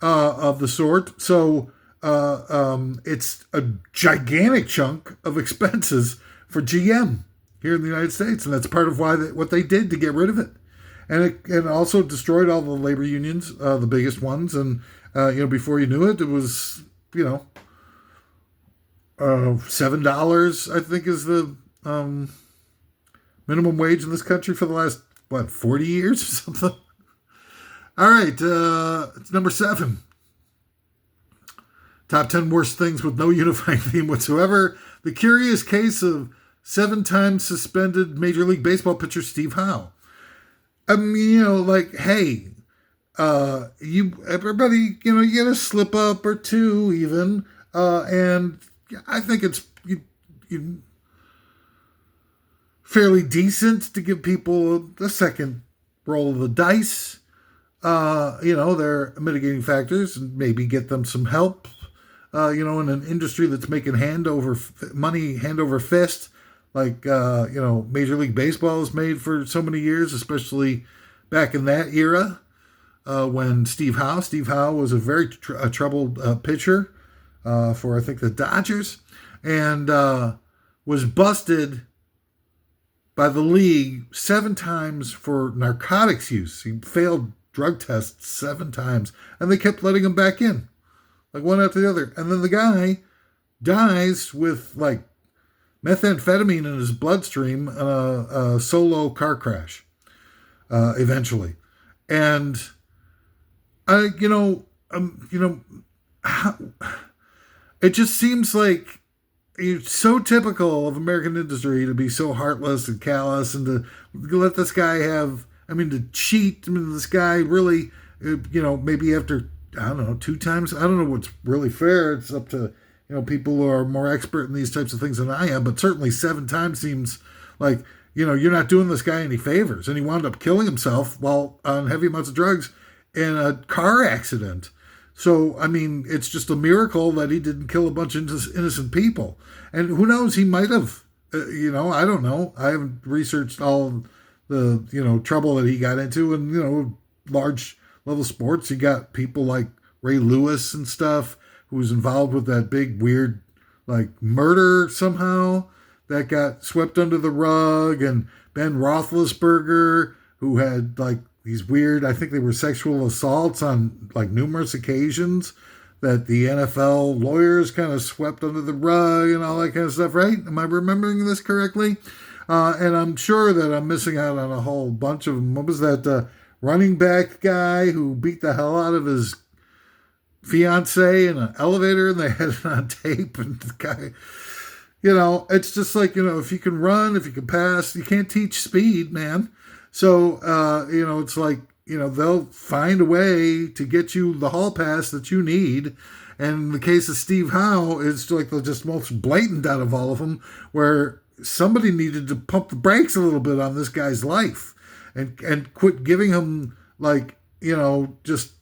of the sort. So it's a gigantic chunk of expenses for GM here in the United States, and that's part of why what they did to get rid of it. And it also destroyed all the labor unions, the biggest ones, and before you knew it, it was $7, I think, is the minimum wage in this country for the last 40 years or something. All right, it's number 7. Top 10 worst things with no unifying theme whatsoever. The curious case of 7-time suspended Major League Baseball pitcher Steve Howe. I mean, hey, everybody, you get a slip up or two even, and I think it's fairly decent to give people a second roll of the dice. There are mitigating factors and maybe get them some help, in an industry that's making hand over fist, like, Major League Baseball has made for so many years, especially back in that era, when Steve Howe was a very troubled pitcher for, I think, the Dodgers, and was busted by the league 7 times for narcotics use. He failed drug tests 7 times, and they kept letting him back in, like one after the other. And then the guy dies with, like, methamphetamine in his bloodstream in a solo car crash, eventually. And, it just seems like it's so typical of American industry to be so heartless and callous and to let this guy to cheat. This guy really, maybe after, 2 times, I don't know what's really fair. It's up to, people who are more expert in these types of things than I am, but certainly 7 times seems like, you're not doing this guy any favors. And he wound up killing himself while on heavy amounts of drugs in a car accident. So, it's just a miracle that he didn't kill a bunch of innocent people. And who knows, he might have, I don't know. I haven't researched all the, trouble that he got into. And, large level sports, you got people like Ray Lewis and stuff, who was involved with that big, weird, murder somehow that got swept under the rug. And Ben Roethlisberger, who had, these weird, I think they were sexual assaults on, numerous occasions that the NFL lawyers kind of swept under the rug and all that kind of stuff, right? Am I remembering this correctly? And I'm sure that I'm missing out on a whole bunch of them. What was that running back guy who beat the hell out of his fiance in an elevator and they had it on tape? And the guy, It's just like, if you can run, if you can pass, you can't teach speed, man. So, it's like, they'll find a way to get you the hall pass that you need. And in the case of Steve Howe, it's like the just most blatant out of all of them, where somebody needed to pump the brakes a little bit on this guy's life and quit giving him, like, just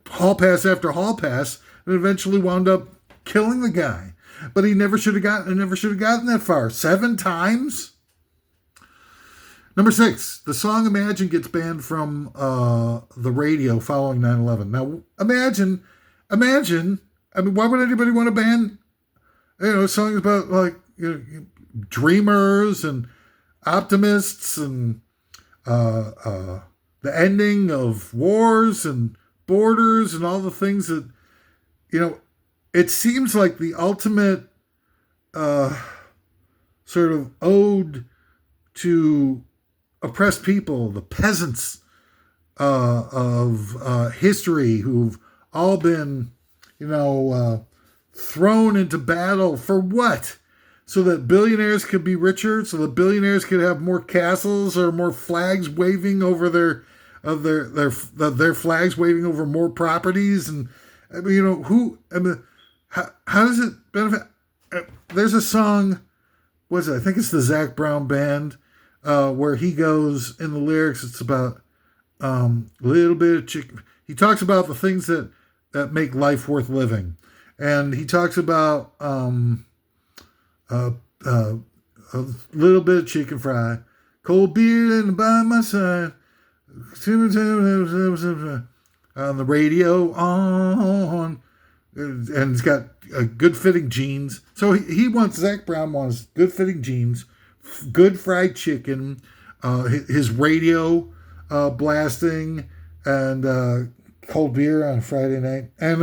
hall pass after hall pass, and eventually wound up killing the guy. But he never should have gotten that far. 7 times. Number 6, the song Imagine gets banned from the radio following 9/11. Now, imagine, I mean, why would anybody want to ban, songs about, like, dreamers and optimists and the ending of wars and borders and all the things that, it seems like the ultimate sort of ode to oppressed people, the peasants of history, who've all been, thrown into battle for what? So that billionaires could be richer, so that billionaires could have more castles or more flags waving over their flags waving over more properties. And I mean, how does it benefit? There's a song, what's it? I think it's the Zac Brown Band, where he goes in the lyrics. It's about a little bit of chicken. He talks about the things that make life worth living, and he talks about a little bit of chicken fry, cold beer and by my side, on the radio on, and it's got good fitting jeans. So Zac Brown wants good fitting jeans, good fried chicken, his radio blasting, and cold beer on a Friday night. And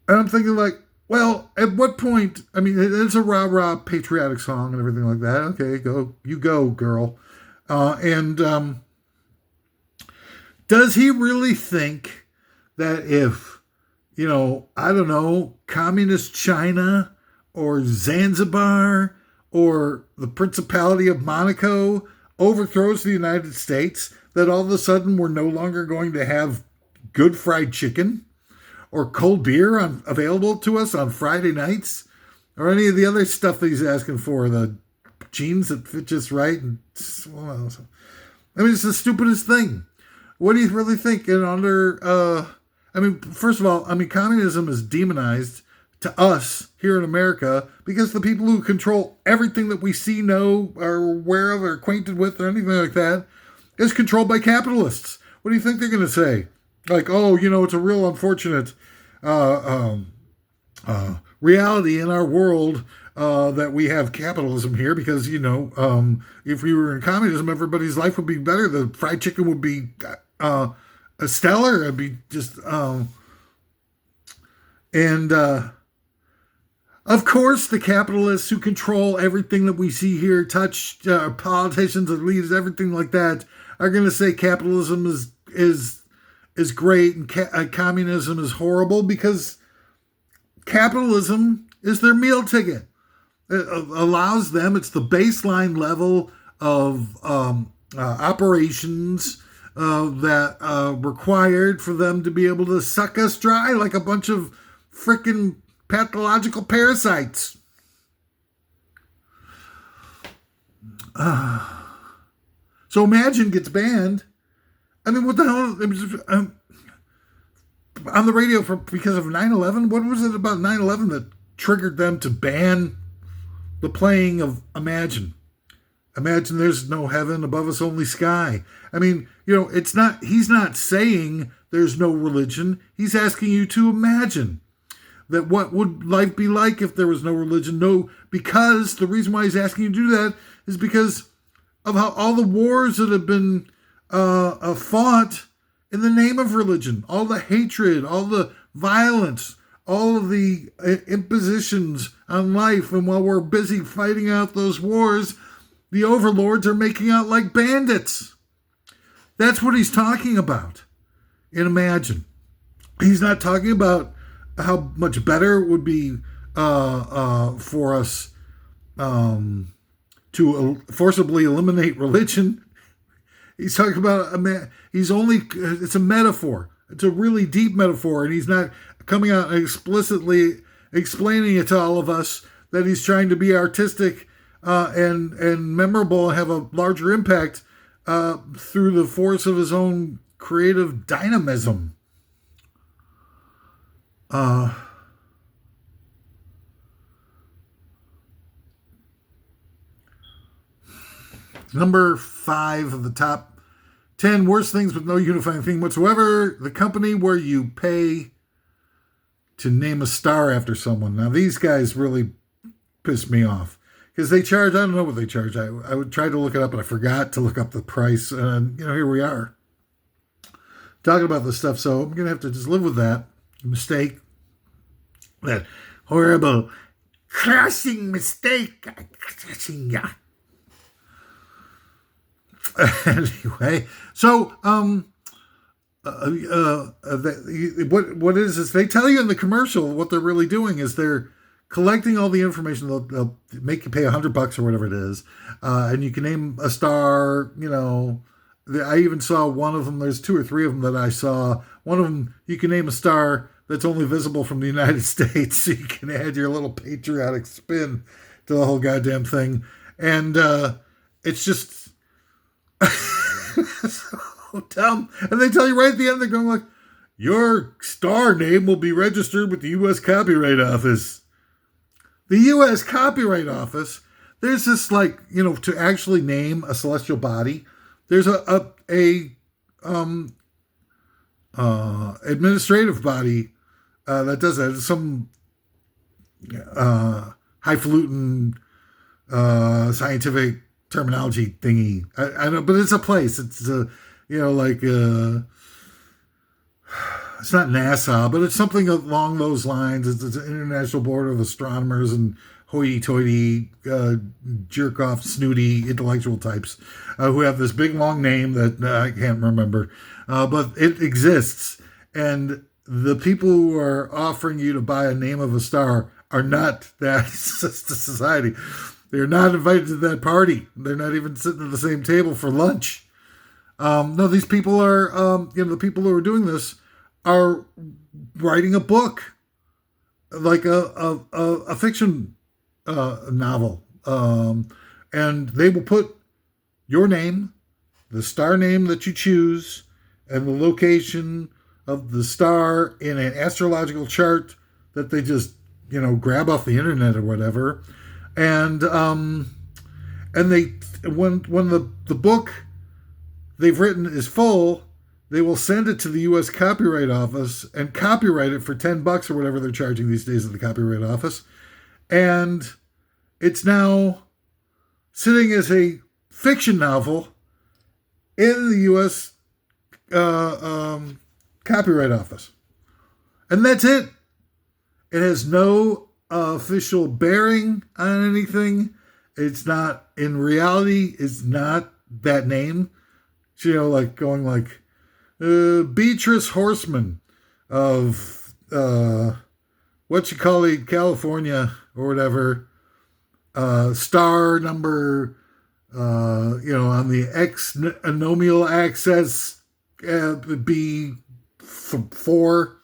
I'm thinking, like, well, at what point? I mean, it's a rah-rah patriotic song and everything like that. Okay, you go, girl. And does he really think that if, I don't know, communist China or Zanzibar or the Principality of Monaco overthrows the United States, that all of a sudden we're no longer going to have good fried chicken or cold beer available to us on Friday nights, or any of the other stuff that he's asking for, the jeans that fit just right? And, well, I mean, it's the stupidest thing. What do you really think? First of all, communism is demonized to us here in America because the people who control everything that we see, know, or aware of, or acquainted with, or anything like that, is controlled by capitalists. What do you think they're going to say? Like, oh, it's a real unfortunate reality in our world that we have capitalism here, because, if we were in communism, everybody's life would be better. The fried chicken would be a stellar. It'd be just... Of course, the capitalists who control everything that we see here, touch politicians and leaders, everything like that, are going to say capitalism is great and communism is horrible, because capitalism is their meal ticket. It allows them, it's the baseline level of operations that required for them to be able to suck us dry like a bunch of freaking pathological parasites. So Imagine gets banned. I mean, what the hell? On the radio because of 9/11? What was it about 9/11 that triggered them to ban the playing of Imagine? Imagine there's no heaven, above us only sky. I mean, he's not saying there's no religion. He's asking you to imagine that what would life be like if there was no religion? No, because the reason why he's asking you to do that is because of how all the wars that have been fought in the name of religion, all the hatred, all the violence, all of the impositions on life. And while we're busy fighting out those wars, the overlords are making out like bandits. That's what he's talking about in Imagine. He's not talking about how much better it would be for us to forcibly eliminate religion. He's talking about a man. He's only. It's a metaphor. It's a really deep metaphor, and he's not coming out and explicitly explaining it to all of us that he's trying to be artistic and memorable and have a larger impact through the force of his own creative dynamism. Number 5 of the top 10 worst things with no unifying theme whatsoever. The company where you pay to name a star after someone. Now, these guys really piss me off because they charge, I don't know what they charge. I would try to look it up, but I forgot to look up the price. And, here we are talking about this stuff. So I'm going to have to just live with that mistake. That horrible crushing mistake. Anyway, so what is they tell you in the commercial what they're really doing is they're collecting all the information. They'll make you pay $100 or whatever it is, and you can name a star. I even saw one of them. There's 2 or 3 of them that I saw. One of them you can name a star that's only visible from the United States, so you can add your little patriotic spin to the whole goddamn thing, and it's just. So dumb. And they tell you right at the end, they're going like, your star name will be registered with the U.S. Copyright Office. The U.S. Copyright Office, there's this to actually name a celestial body, there's a administrative body that does that. It's some highfalutin scientific terminology thingy. I know, but it's a place. It's it's not NASA, but it's something along those lines. It's an International Board of Astronomers and hoity-toity, jerk-off, snooty, intellectual types who have this big, long name that I can't remember. But it exists. And the people who are offering you to buy a name of a star are not that society. They're not invited to that party. They're not even sitting at the same table for lunch. No, these people are, the people who are doing this are writing a book, like a fiction novel. And they will put your name, the star name that you choose, and the location of the star in an astrological chart that they just, grab off the internet or whatever. And they when the book they've written is full, they will send it to the U.S. Copyright Office and copyright it for $10 or whatever they're charging these days at the Copyright Office, and it's now sitting as a fiction novel in the U.S. Copyright Office, and that's it. It has no official bearing on anything. It's not, in reality, it's not that name. Like going like Beatrice Horseman of California or whatever, star number on the X-anomial axis B4,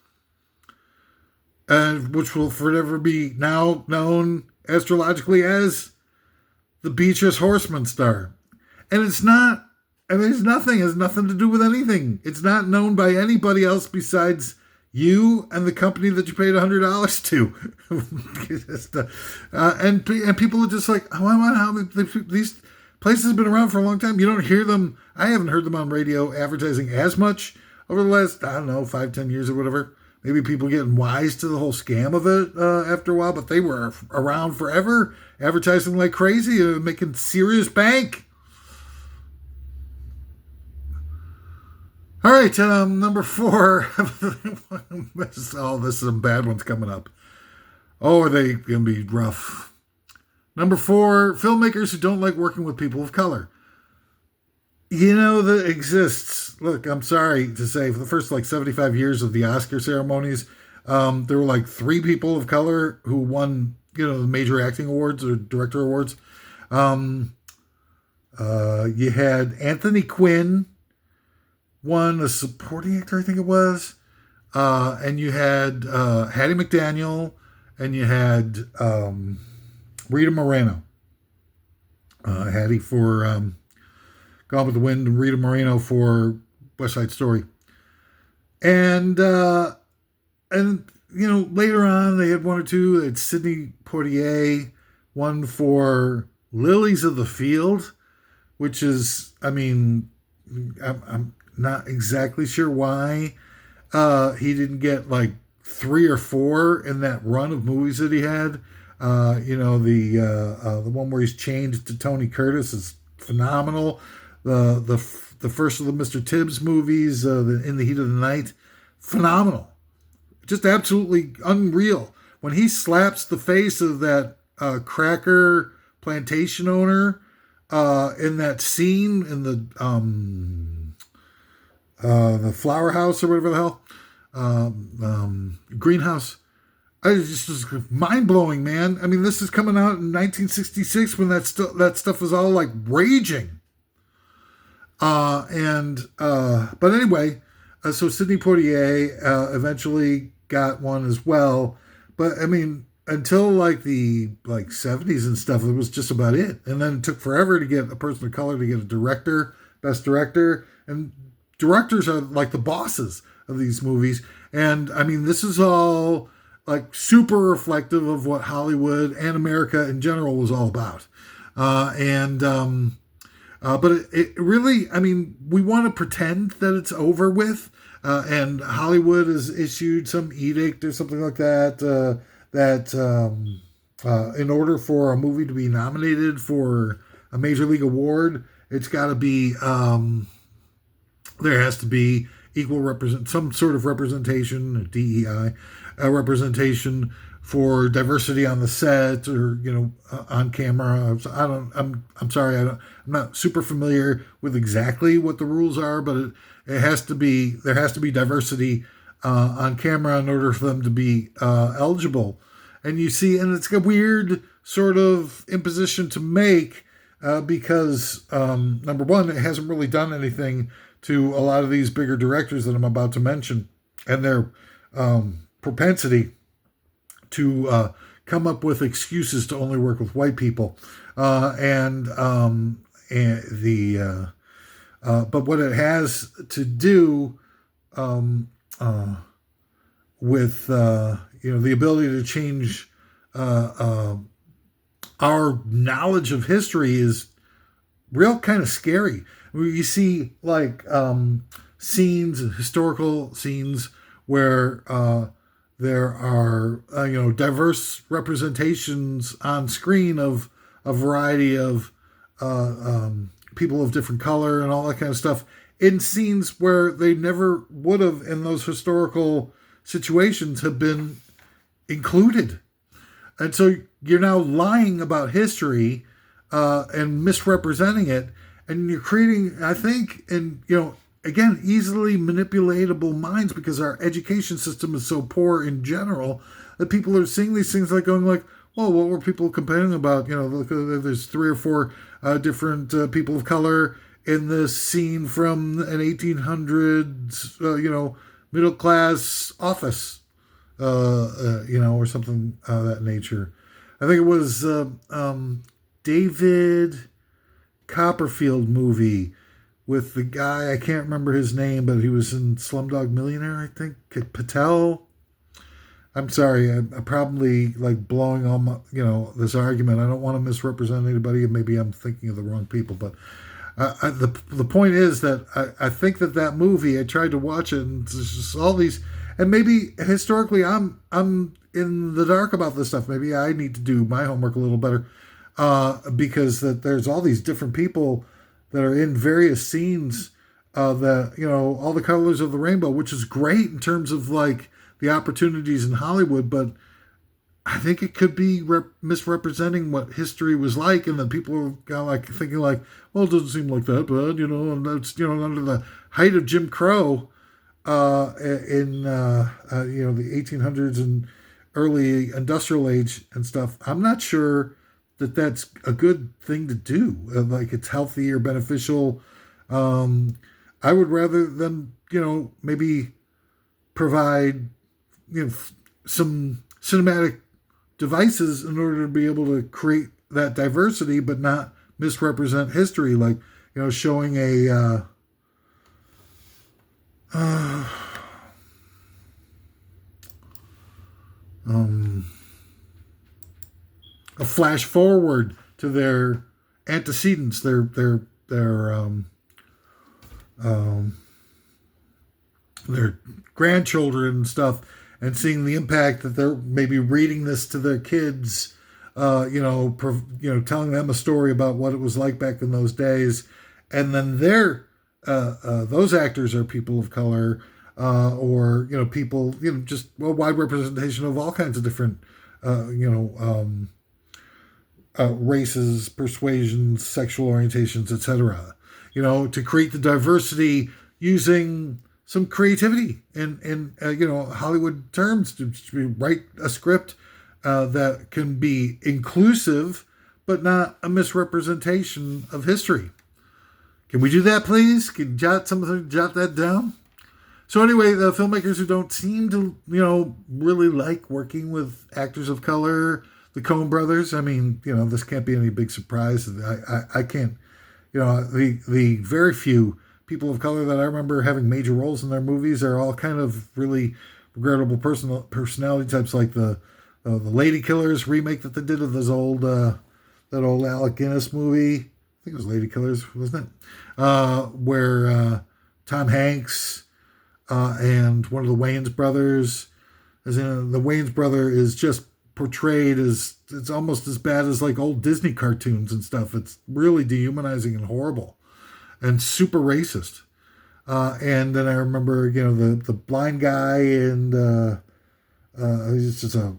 which will forever be now known astrologically as the Beatrice Horseman star. And it's not, has nothing to do with anything. It's not known by anybody else besides you and the company that you paid $100 to. And people are just like, these places have been around for a long time. You don't hear them. I haven't heard them on radio advertising as much over the last, 5-10 years or whatever. Maybe people getting wise to the whole scam of it after a while, but they were around forever, advertising like crazy, making serious bank. All right, number 4. This is some bad ones coming up. Oh, are they going to be rough? Number 4, filmmakers who don't like working with people of color. That exists. Look, I'm sorry to say, for the first 75 years of the Oscar ceremonies, There were like three people of color who won, the major acting awards or director awards. Um, you had Anthony Quinn won a supporting actor, I think it was. And you had Hattie McDaniel, and you had Rita Moreno. Hattie for Gone with the Wind, and Rita Moreno for West Side Story. And later on they had one or two. They had Sidney Poitier, one for Lilies of the Field, which is, I'm not exactly sure why he didn't get like 3 or 4 in that run of movies that he had. The one where he's changed to Tony Curtis is phenomenal. The first of the Mr. Tibbs movies, In the Heat of the Night, phenomenal, just absolutely unreal. When he slaps the face of that cracker plantation owner in that scene in the flower house or whatever the hell, greenhouse. It just was mind blowing, man. I mean, this is coming out in 1966 when that stuff was all like raging. But anyway, so Sidney Poitier eventually got one as well. But I mean, until like the 70s and stuff, it was just about it. And then it took forever to get a person of color to get a director, best director, and directors are like the bosses of these movies. And I mean, this is all like super reflective of what Hollywood and America in general was all about. But it really, I mean, we want to pretend that it's over with, and Hollywood has issued some edict or something like that, in order for a movie to be nominated for a major league award, it's got to be, there has to be some sort of representation, DEI, representation for diversity on the set or on camera. I'm sorry, I'm not super familiar with exactly what the rules are, but there has to be diversity on camera in order for them to be eligible. And you see, and it's a weird sort of imposition to make because number one, it hasn't really done anything to a lot of these bigger directors that I'm about to mention, and their propensity to come up with excuses to only work with white people, but what it has to do with the ability to change our knowledge of history is real kind of scary. You see like historical scenes where there are diverse representations on screen of a variety of people of different color and all that kind of stuff in scenes where they never would have in those historical situations have been included. And so you're now lying about history and misrepresenting it, and you're creating, I think, again, easily manipulatable minds because our education system is so poor in general that people are seeing these things like going like, well, what were people complaining about? There's 3 or 4 different people of color in this scene from an 1800s, middle class office, or something of that nature. I think it was David Copperfield movie with the guy, I can't remember his name, but he was in Slumdog Millionaire, I think. Patel. I'm sorry, I'm probably like blowing all my, this argument. I don't want to misrepresent anybody, and maybe I'm thinking of the wrong people, but the point is that I think that movie, I tried to watch it, and there's just all these, and maybe historically I'm in the dark about this stuff. Maybe I need to do my homework a little better, because that there's all these different people that are in various scenes, that all the colors of the rainbow, which is great in terms of like the opportunities in Hollywood, but I think it could be misrepresenting what history was like, and then people are kind of like thinking like, well, it doesn't seem like that, but and that's under the height of Jim Crow, in the 1800s and early industrial age and stuff. I'm not sure that that's a good thing to do. Like it's healthy or beneficial. Um, I would rather than maybe provide some cinematic devices in order to be able to create that diversity, but not misrepresent history. Like showing uh, um, a flash forward to their antecedents, um, their grandchildren and stuff, and seeing the impact that they're maybe reading this to their kids, telling them a story about what it was like back in those days, and then those actors are people of color, or people, just a wide representation of all kinds of different, uh, you know, um, races, persuasions, sexual orientations, etc. To create the diversity using some creativity in Hollywood terms to write a script that can be inclusive, but not a misrepresentation of history. Can we do that, please? Can you jot that down? So anyway, the filmmakers who don't seem to, really like working with actors of color, the Coen brothers. I mean, this can't be any big surprise. I can't, the very few people of color that I remember having major roles in their movies are all kind of really regrettable personality types, like the Lady Killers remake that they did of this old that old Alec Guinness movie. I think it was Lady Killers, wasn't it? Where Tom Hanks and one of the Wayans brothers, as in the Wayans brother is just portrayed as, it's almost as bad as like old Disney cartoons and stuff. It's really dehumanizing and horrible and super racist. And then I remember, the blind guy, and he's just a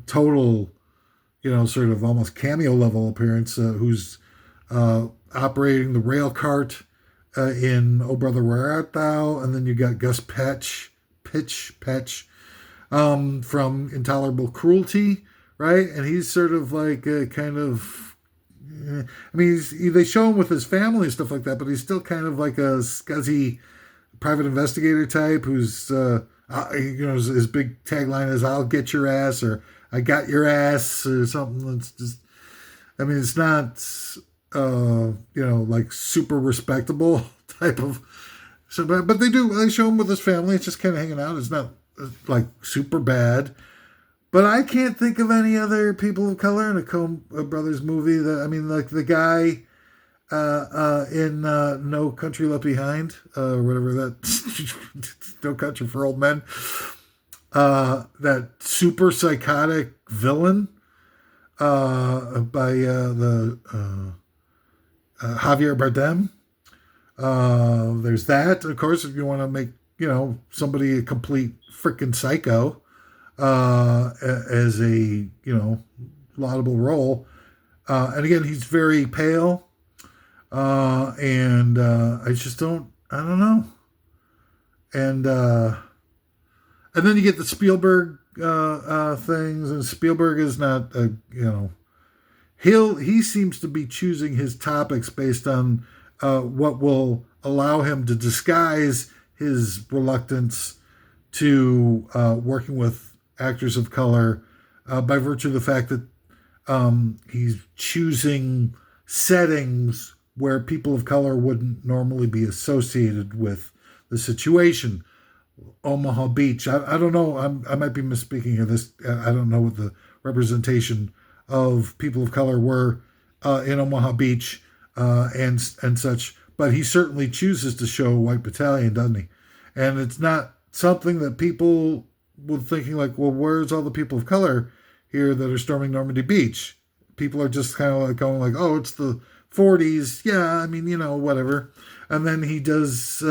total, sort of almost cameo level appearance, who's operating the rail cart in Oh Brother Where Art Thou? And then you got Gus Pitch, from Intolerable Cruelty, right? And he's sort of like a kind of, I mean, they show him with his family and stuff like that, but he's still kind of like a scuzzy private investigator type who's, his big tagline is "I'll get your ass" or "I got your ass" or something. That's just, I mean, it's not, like super respectable type of. So, but they show him with his family. It's just kind of hanging out. It's not like super bad. But I can't think of any other people of color in a Coen Brothers movie that, I mean, like the guy in No Country Left Behind, or whatever that, No Country for Old Men, that super psychotic villain by the Javier Bardem. There's that. Of course, if you want to make, somebody a complete freaking psycho, as a laudable role, and again he's very pale, and I don't know, and then you get the Spielberg things, and Spielberg is not he seems to be choosing his topics based on what will allow him to disguise his reluctance to working with actors of color, by virtue of the fact that he's choosing settings where people of color wouldn't normally be associated with the situation. Omaha Beach. I don't know. I might be misspeaking here. I don't know what the representation of people of color were in Omaha Beach, and such. But he certainly chooses to show a white battalion, doesn't he? And it's not something that people were thinking like, well, where's all the people of color here that are storming Normandy Beach? People are just kind of like going like, oh, it's the 40s. Yeah, I mean, whatever. And then he does,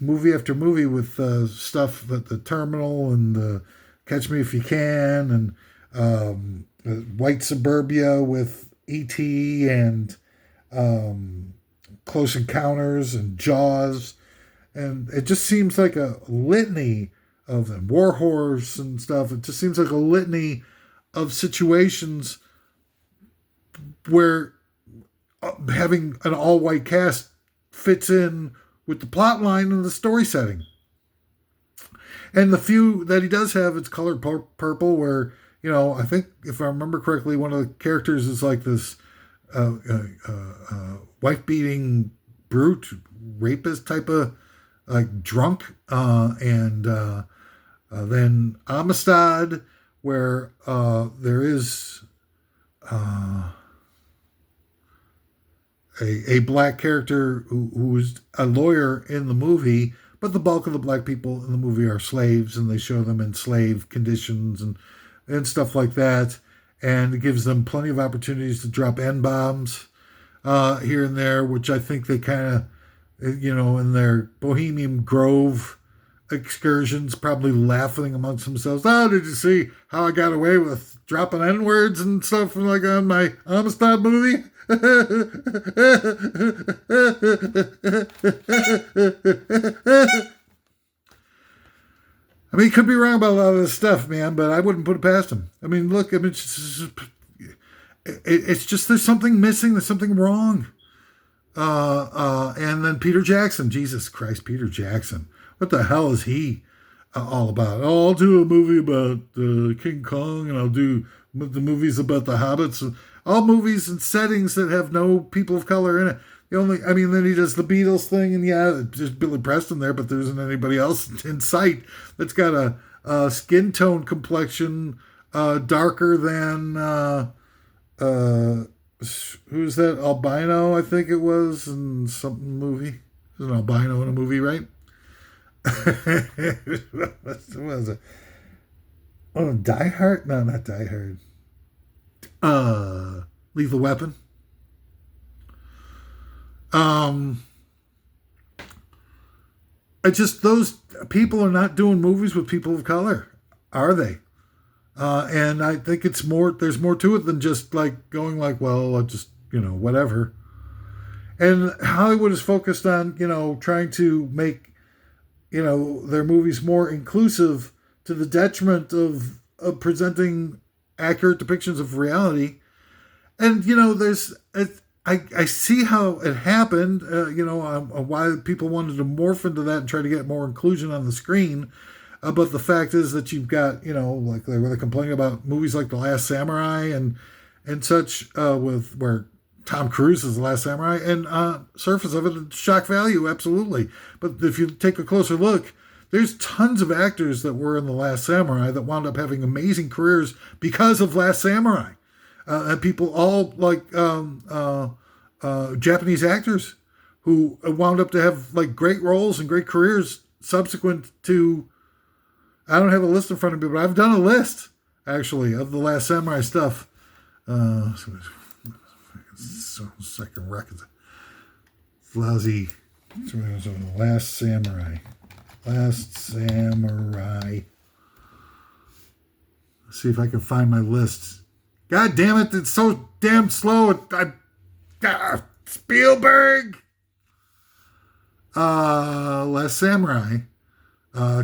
movie after movie with stuff that the Terminal and Catch Me If You Can, and White Suburbia with E.T. and Close Encounters and Jaws, and it just seems like a litany of them. War Horse and stuff. It just seems like a litany of situations where having an all-white cast fits in with the plot line and the story setting. And the few that he does have, it's colored purple, where, I think, if I remember correctly, one of the characters is like this wife beating brute, rapist type of like drunk. And then Amistad, where there is a black character who's a lawyer in the movie, but the bulk of the black people in the movie are slaves, and they show them in slave conditions and stuff like that. And it gives them plenty of opportunities to drop N-bombs here and there, which I think they kind of, in their Bohemian Grove excursions, probably laughing amongst themselves. Oh, did you see how I got away with dropping N-words and stuff like on my Amistad movie? I mean, he could be wrong about a lot of this stuff, man, but I wouldn't put it past him. I mean, look, it's just there's something missing, there's something wrong. And then Peter Jackson, Jesus Christ, Peter Jackson. What the hell is he all about? Oh, I'll do a movie about King Kong, and I'll do the movies about the Hobbits. All movies and settings that have no people of color in it. Then he does the Beatles thing, and yeah, there's Billy Preston there, but there isn't anybody else in sight that's got a skin tone complexion darker than who's that albino? I think it was in some movie. There's an albino in a movie, right? What was it? Oh, Die Hard? No, not Die Hard. Lethal Weapon. It's just those people are not doing movies with people of color, are they? And I think it's more. There's more to it than just like going like, well, I'll just whatever. And Hollywood is focused on trying to make their movies more inclusive to the detriment of presenting accurate depictions of reality. And I see how it happened. Why people wanted to morph into that and try to get more inclusion on the screen. But the fact is that you've got like they're complaining about movies like The Last Samurai and such with where Tom Cruise is The Last Samurai, and surface of it, shock value, absolutely. But if you take a closer look, there's tons of actors that were in The Last Samurai that wound up having amazing careers because of Last Samurai. And people all like Japanese actors who wound up to have like great roles and great careers subsequent to. I don't have a list in front of me, but I've done a list actually of the Last Samurai stuff. Second record, lousy. Last Samurai. Last Samurai. Let's see if I can find my list. God damn it, it's so damn slow. Spielberg. Last Samurai.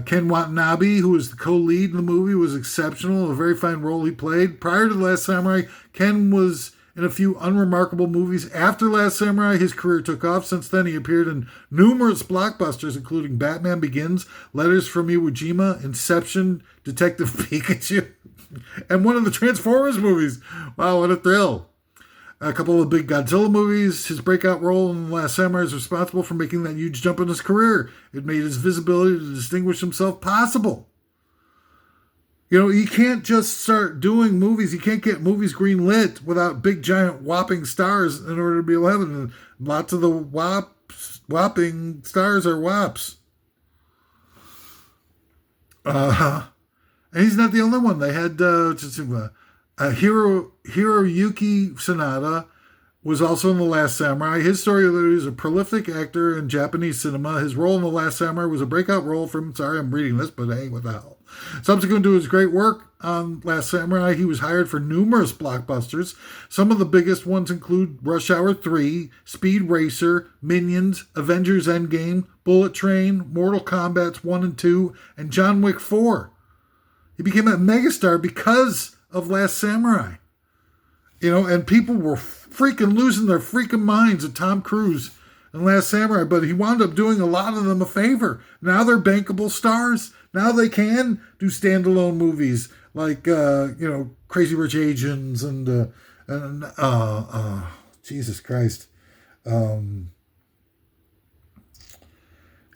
Ken Watanabe, who was the co-lead in the movie, was exceptional. A very fine role he played. Prior to Last Samurai, Ken was in a few unremarkable movies. After Last Samurai, his career took off. Since then, he appeared in numerous blockbusters, including Batman Begins, Letters from Iwo Jima, Inception, Detective Pikachu, and one of the Transformers movies. Wow, what a thrill. A couple of big Godzilla movies. His breakout role in The Last Samurai is responsible for making that huge jump in his career. It made his visibility to distinguish himself possible. You can't just start doing movies. You can't get movies greenlit without big, giant, whopping stars in order to be able to have it. And lots of the whopping stars are wops. And he's not the only one. They had Hiroyuki Sanada, was also in The Last Samurai. His story was he was a prolific actor in Japanese cinema. His role in The Last Samurai was a breakout role from, sorry, I'm reading this, but hey, what the hell. Subsequent to his great work on Last Samurai, he was hired for numerous blockbusters. Some of the biggest ones include Rush Hour 3, Speed Racer, Minions, Avengers Endgame, Bullet Train, Mortal Kombat 1 and 2, and John Wick 4. He became a megastar because of Last Samurai. And people were freaking losing their freaking minds at Tom Cruise and Last Samurai, but he wound up doing a lot of them a favor. Now they're bankable stars. Now they can do standalone movies like, Crazy Rich Asians and Jesus Christ.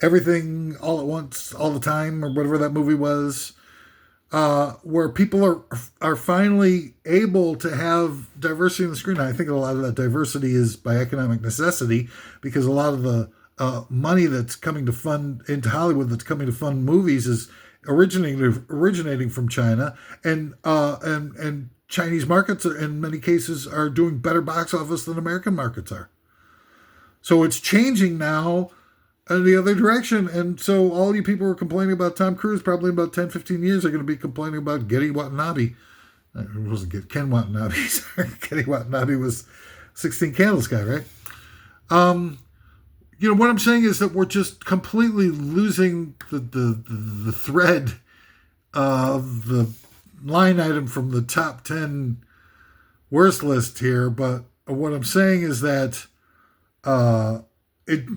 Everything All at Once, All the Time, or whatever that movie was. Where people are finally able to have diversity in the screen. I think a lot of that diversity is by economic necessity, because a lot of the money that's coming to fund into Hollywood, that's coming to fund movies, is originating from China, and Chinese markets in many cases are doing better box office than American markets are. So it's changing now in the other direction. And so all you people who are complaining about Tom Cruise, probably in about 10, 15 years, are going to be complaining about Getty Watanabe. It wasn't Ken Watanabe. Sorry, Getty Watanabe was 16 Candles guy, right? What I'm saying is that we're just completely losing the thread of the line item from the top 10 worst list here. But what I'm saying is that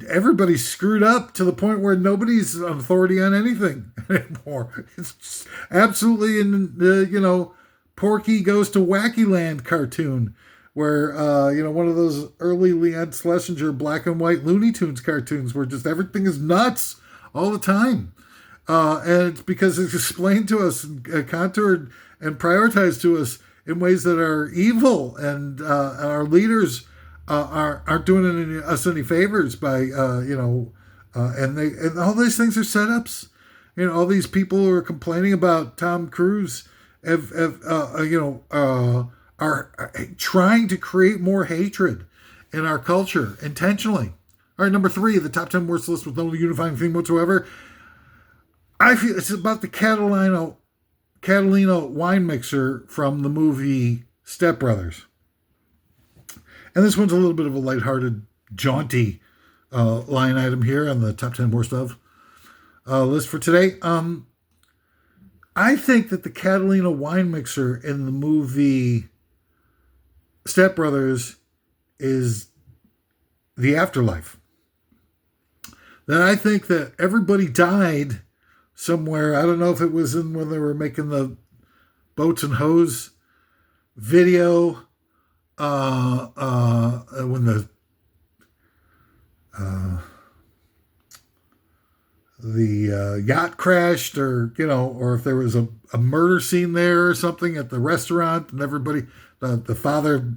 everybody's screwed up to the point where nobody's an authority on anything anymore. It's just absolutely in the, Porky Goes to Wacky Land cartoon, where, one of those early Leon Schlesinger black and white Looney Tunes cartoons where just everything is nuts all the time. And it's because it's explained to us and contoured and prioritized to us in ways that are evil, and our leaders aren't doing us any favors by, and all these things are setups. All these people who are complaining about Tom Cruise are trying to create more hatred in our culture intentionally. All right, number 3, the top 10 worst list with no unifying theme whatsoever. I feel it's about the Catalina wine mixer from the movie Step Brothers. And this one's a little bit of a lighthearted, jaunty line item here on the top 10 worst of list for today. I think that the Catalina wine mixer in the movie Step Brothers is the afterlife. That I think that everybody died somewhere. I don't know if it was in when they were making the Boats and Hose video, when the yacht crashed, or or if there was a murder scene there or something at the restaurant, and everybody, the father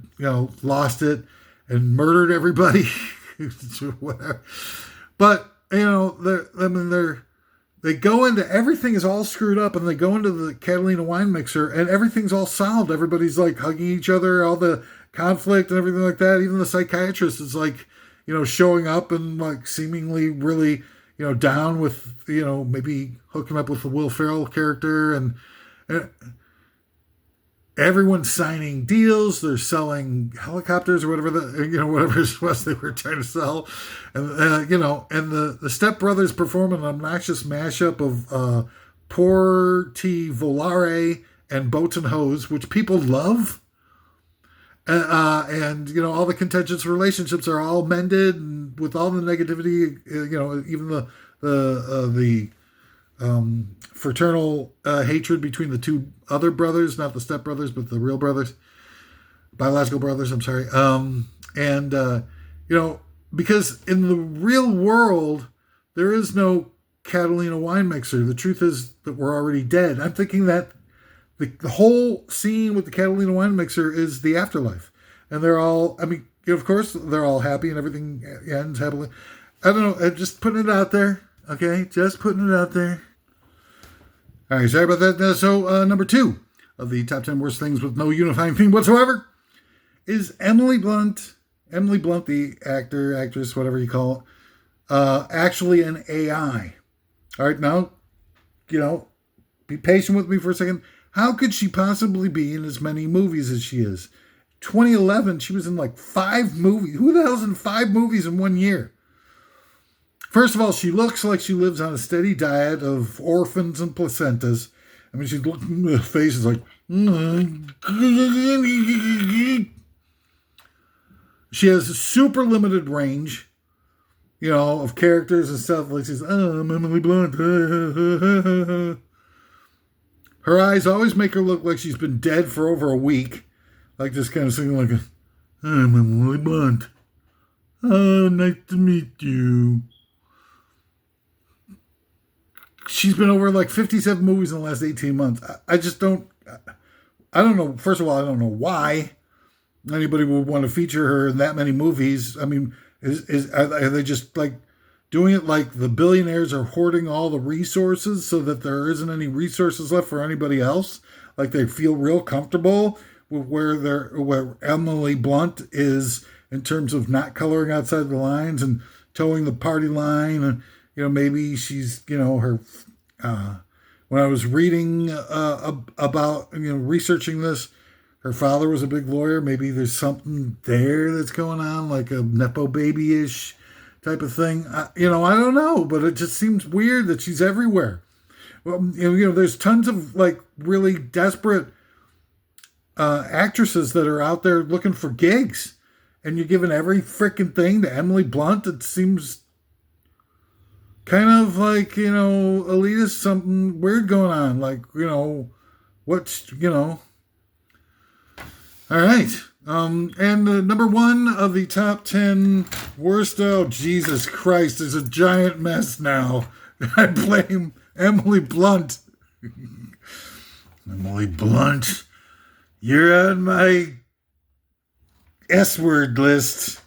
lost it and murdered everybody. Whatever. But they go into, everything is all screwed up, and they go into the Catalina wine mixer and everything's all solved. Everybody's like hugging each other, all the conflict and everything like that. Even the psychiatrist is like, showing up and like seemingly really, down with, maybe hooking up with the Will Ferrell character, and everyone's signing deals. They're selling helicopters or whatever whatever it was they were trying to sell. And, and the Step Brothers perform an obnoxious mashup of Porti Volare and Boats and Hose, which people love. And all the contentious relationships are all mended, and with all the negativity, even the fraternal hatred between the two other brothers, not the Step Brothers, but the real brothers, biological brothers, I'm sorry. Because in the real world, there is no Catalina wine mixer. The truth is that we're already dead. I'm thinking that the whole scene with the Catalina wine mixer is the afterlife. And they're all, of course, they're all happy and everything ends happily. I don't know. I'm just putting it out there. Okay? Just putting it out there. All right. Sorry about that. So, number 2 of the top 10 worst things with no unifying theme whatsoever is Emily Blunt Emily Blunt, the actor, actress, whatever you call it, actually an AI. All right, now, you know, be patient with me for a second. How could she possibly be in as many movies as she is? 2011, she was in like 5 movies. Who the hell's in 5 movies in 1 year? First of all, she looks like she lives on a steady diet of orphans and placentas. I mean, she's looking, her face is like, she has a super limited range, of characters and stuff. Like she's, I'm Emily Blunt. Her eyes always make her look like she's been dead for over a week. Like this kind of thing, like, I'm Emily Blunt. Oh, nice to meet you. She's been over like 57 movies in the last 18 months. I just don't, I don't know. First of all, I don't know why anybody would want to feature her in that many movies. I mean, are they just like doing it like the billionaires are hoarding all the resources so that there isn't any resources left for anybody else? Like they feel real comfortable with where Emily Blunt is in terms of not coloring outside the lines and towing the party line, and maybe she's her. When I was reading about researching this, her father was a big lawyer. Maybe there's something there that's going on, like a nepo baby-ish type of thing. I don't know, but it just seems weird that she's everywhere. Well, there's tons of like really desperate actresses that are out there looking for gigs, and you're giving every freaking thing to Emily Blunt. It seems kind of like, elitist, something weird going on. Like, what's, all right. And number one of the top 10 worst, oh, Jesus Christ, there's a giant mess now. I blame Emily Blunt. Emily Blunt, you're on my S-word list.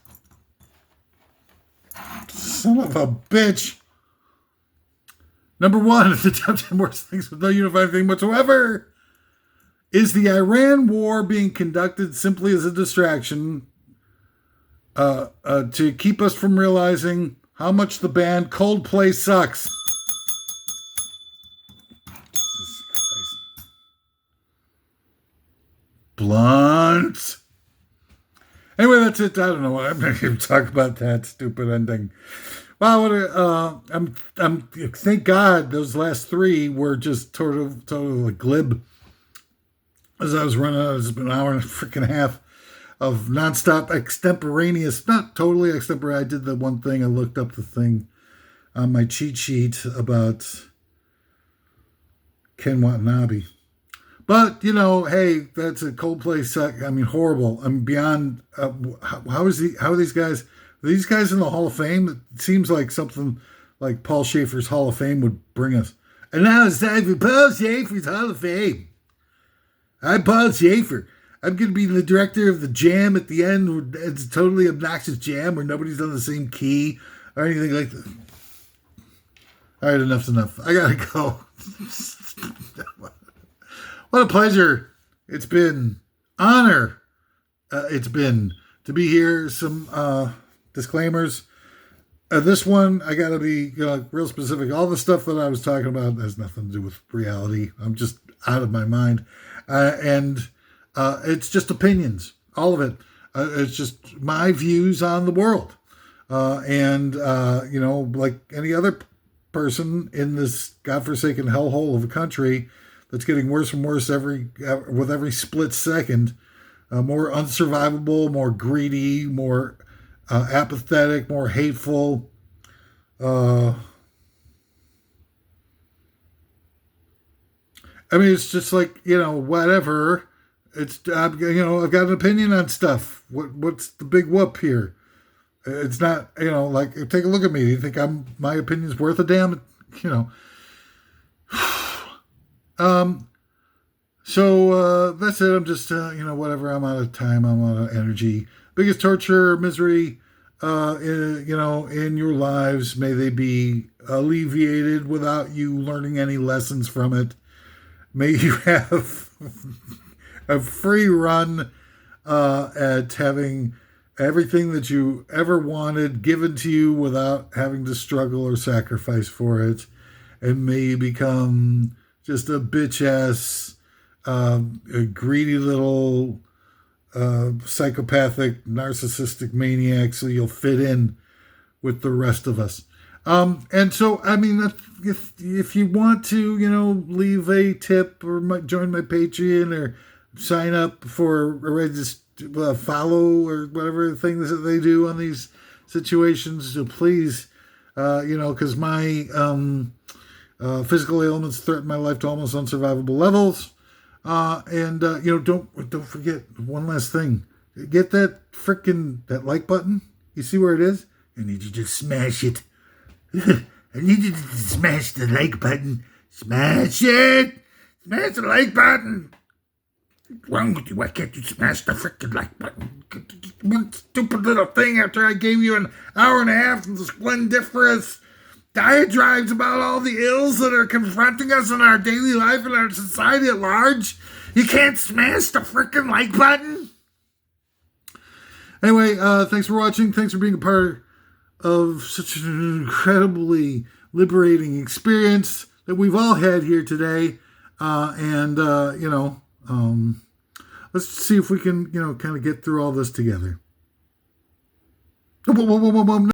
Son of a bitch. Number one of the top 10 worst things with no unifying thing whatsoever is the Iran war being conducted simply as a distraction to keep us from realizing how much the band Coldplay sucks. Jesus Christ. Blunt. Anyway, that's it. I don't know. I'm not going to talk about that stupid ending. Well, I'm thank God those last 3 were just totally glib. As I was running out, it's been an hour and a freaking half of nonstop extemporaneous, not totally extemporaneous. I did the one thing, I looked up the thing on my cheat sheet about Ken Watanabe. But, hey, that's a Coldplay suck. I mean, horrible. I'm beyond, how are these guys? Are these guys in the Hall of Fame? It seems like something like Paul Schaefer's Hall of Fame would bring us. And now it's time for Paul Schaefer's Hall of Fame. I'm Paul Schaefer. I'm going to be the director of the jam at the end. It's a totally obnoxious jam where nobody's on the same key or anything like that. All right, enough's enough. I got to go. What a pleasure. It's been honor. It's been to be here. Some disclaimers. This one, I got to be real specific. All the stuff that I was talking about has nothing to do with reality. I'm just out of my mind. And it's just opinions. All of it. It's just my views on the world. And like any other person in this godforsaken hellhole of a country that's getting worse and worse with every split second, more unsurvivable, more greedy, more apathetic, more hateful. I mean, it's just like, whatever. It's, I've got an opinion on stuff. What's the big whoop here? It's not, like, take a look at me. Do you think my opinion's worth a damn? So that's it. I'm just, whatever. I'm out of time. I'm out of energy. Biggest torture, misery, in your lives. May they be alleviated without you learning any lessons from it. May you have a free run at having everything that you ever wanted given to you without having to struggle or sacrifice for it, and may you become just a bitch ass, a greedy little psychopathic, narcissistic maniac, so you'll fit in with the rest of us. And so, I mean, if you want to, leave a tip or join my Patreon or sign up for a follow or whatever things that they do on these situations, so please, because my physical ailments threaten my life to almost unsurvivable levels. Don't forget one last thing. Get that like button. You see where it is? I need you to smash it. I need you to smash the like button. Smash it! Smash the like button! What's wrong with you? Why can't you smash the freaking like button? One stupid little thing after I gave you an hour and a half of the splendiferous diatribes about all the ills that are confronting us in our daily life and our society at large. You can't smash the freaking like button? Anyway, thanks for watching. Thanks for being a part of such an incredibly liberating experience that we've all had here today. Let's see if we can, kind of get through all this together.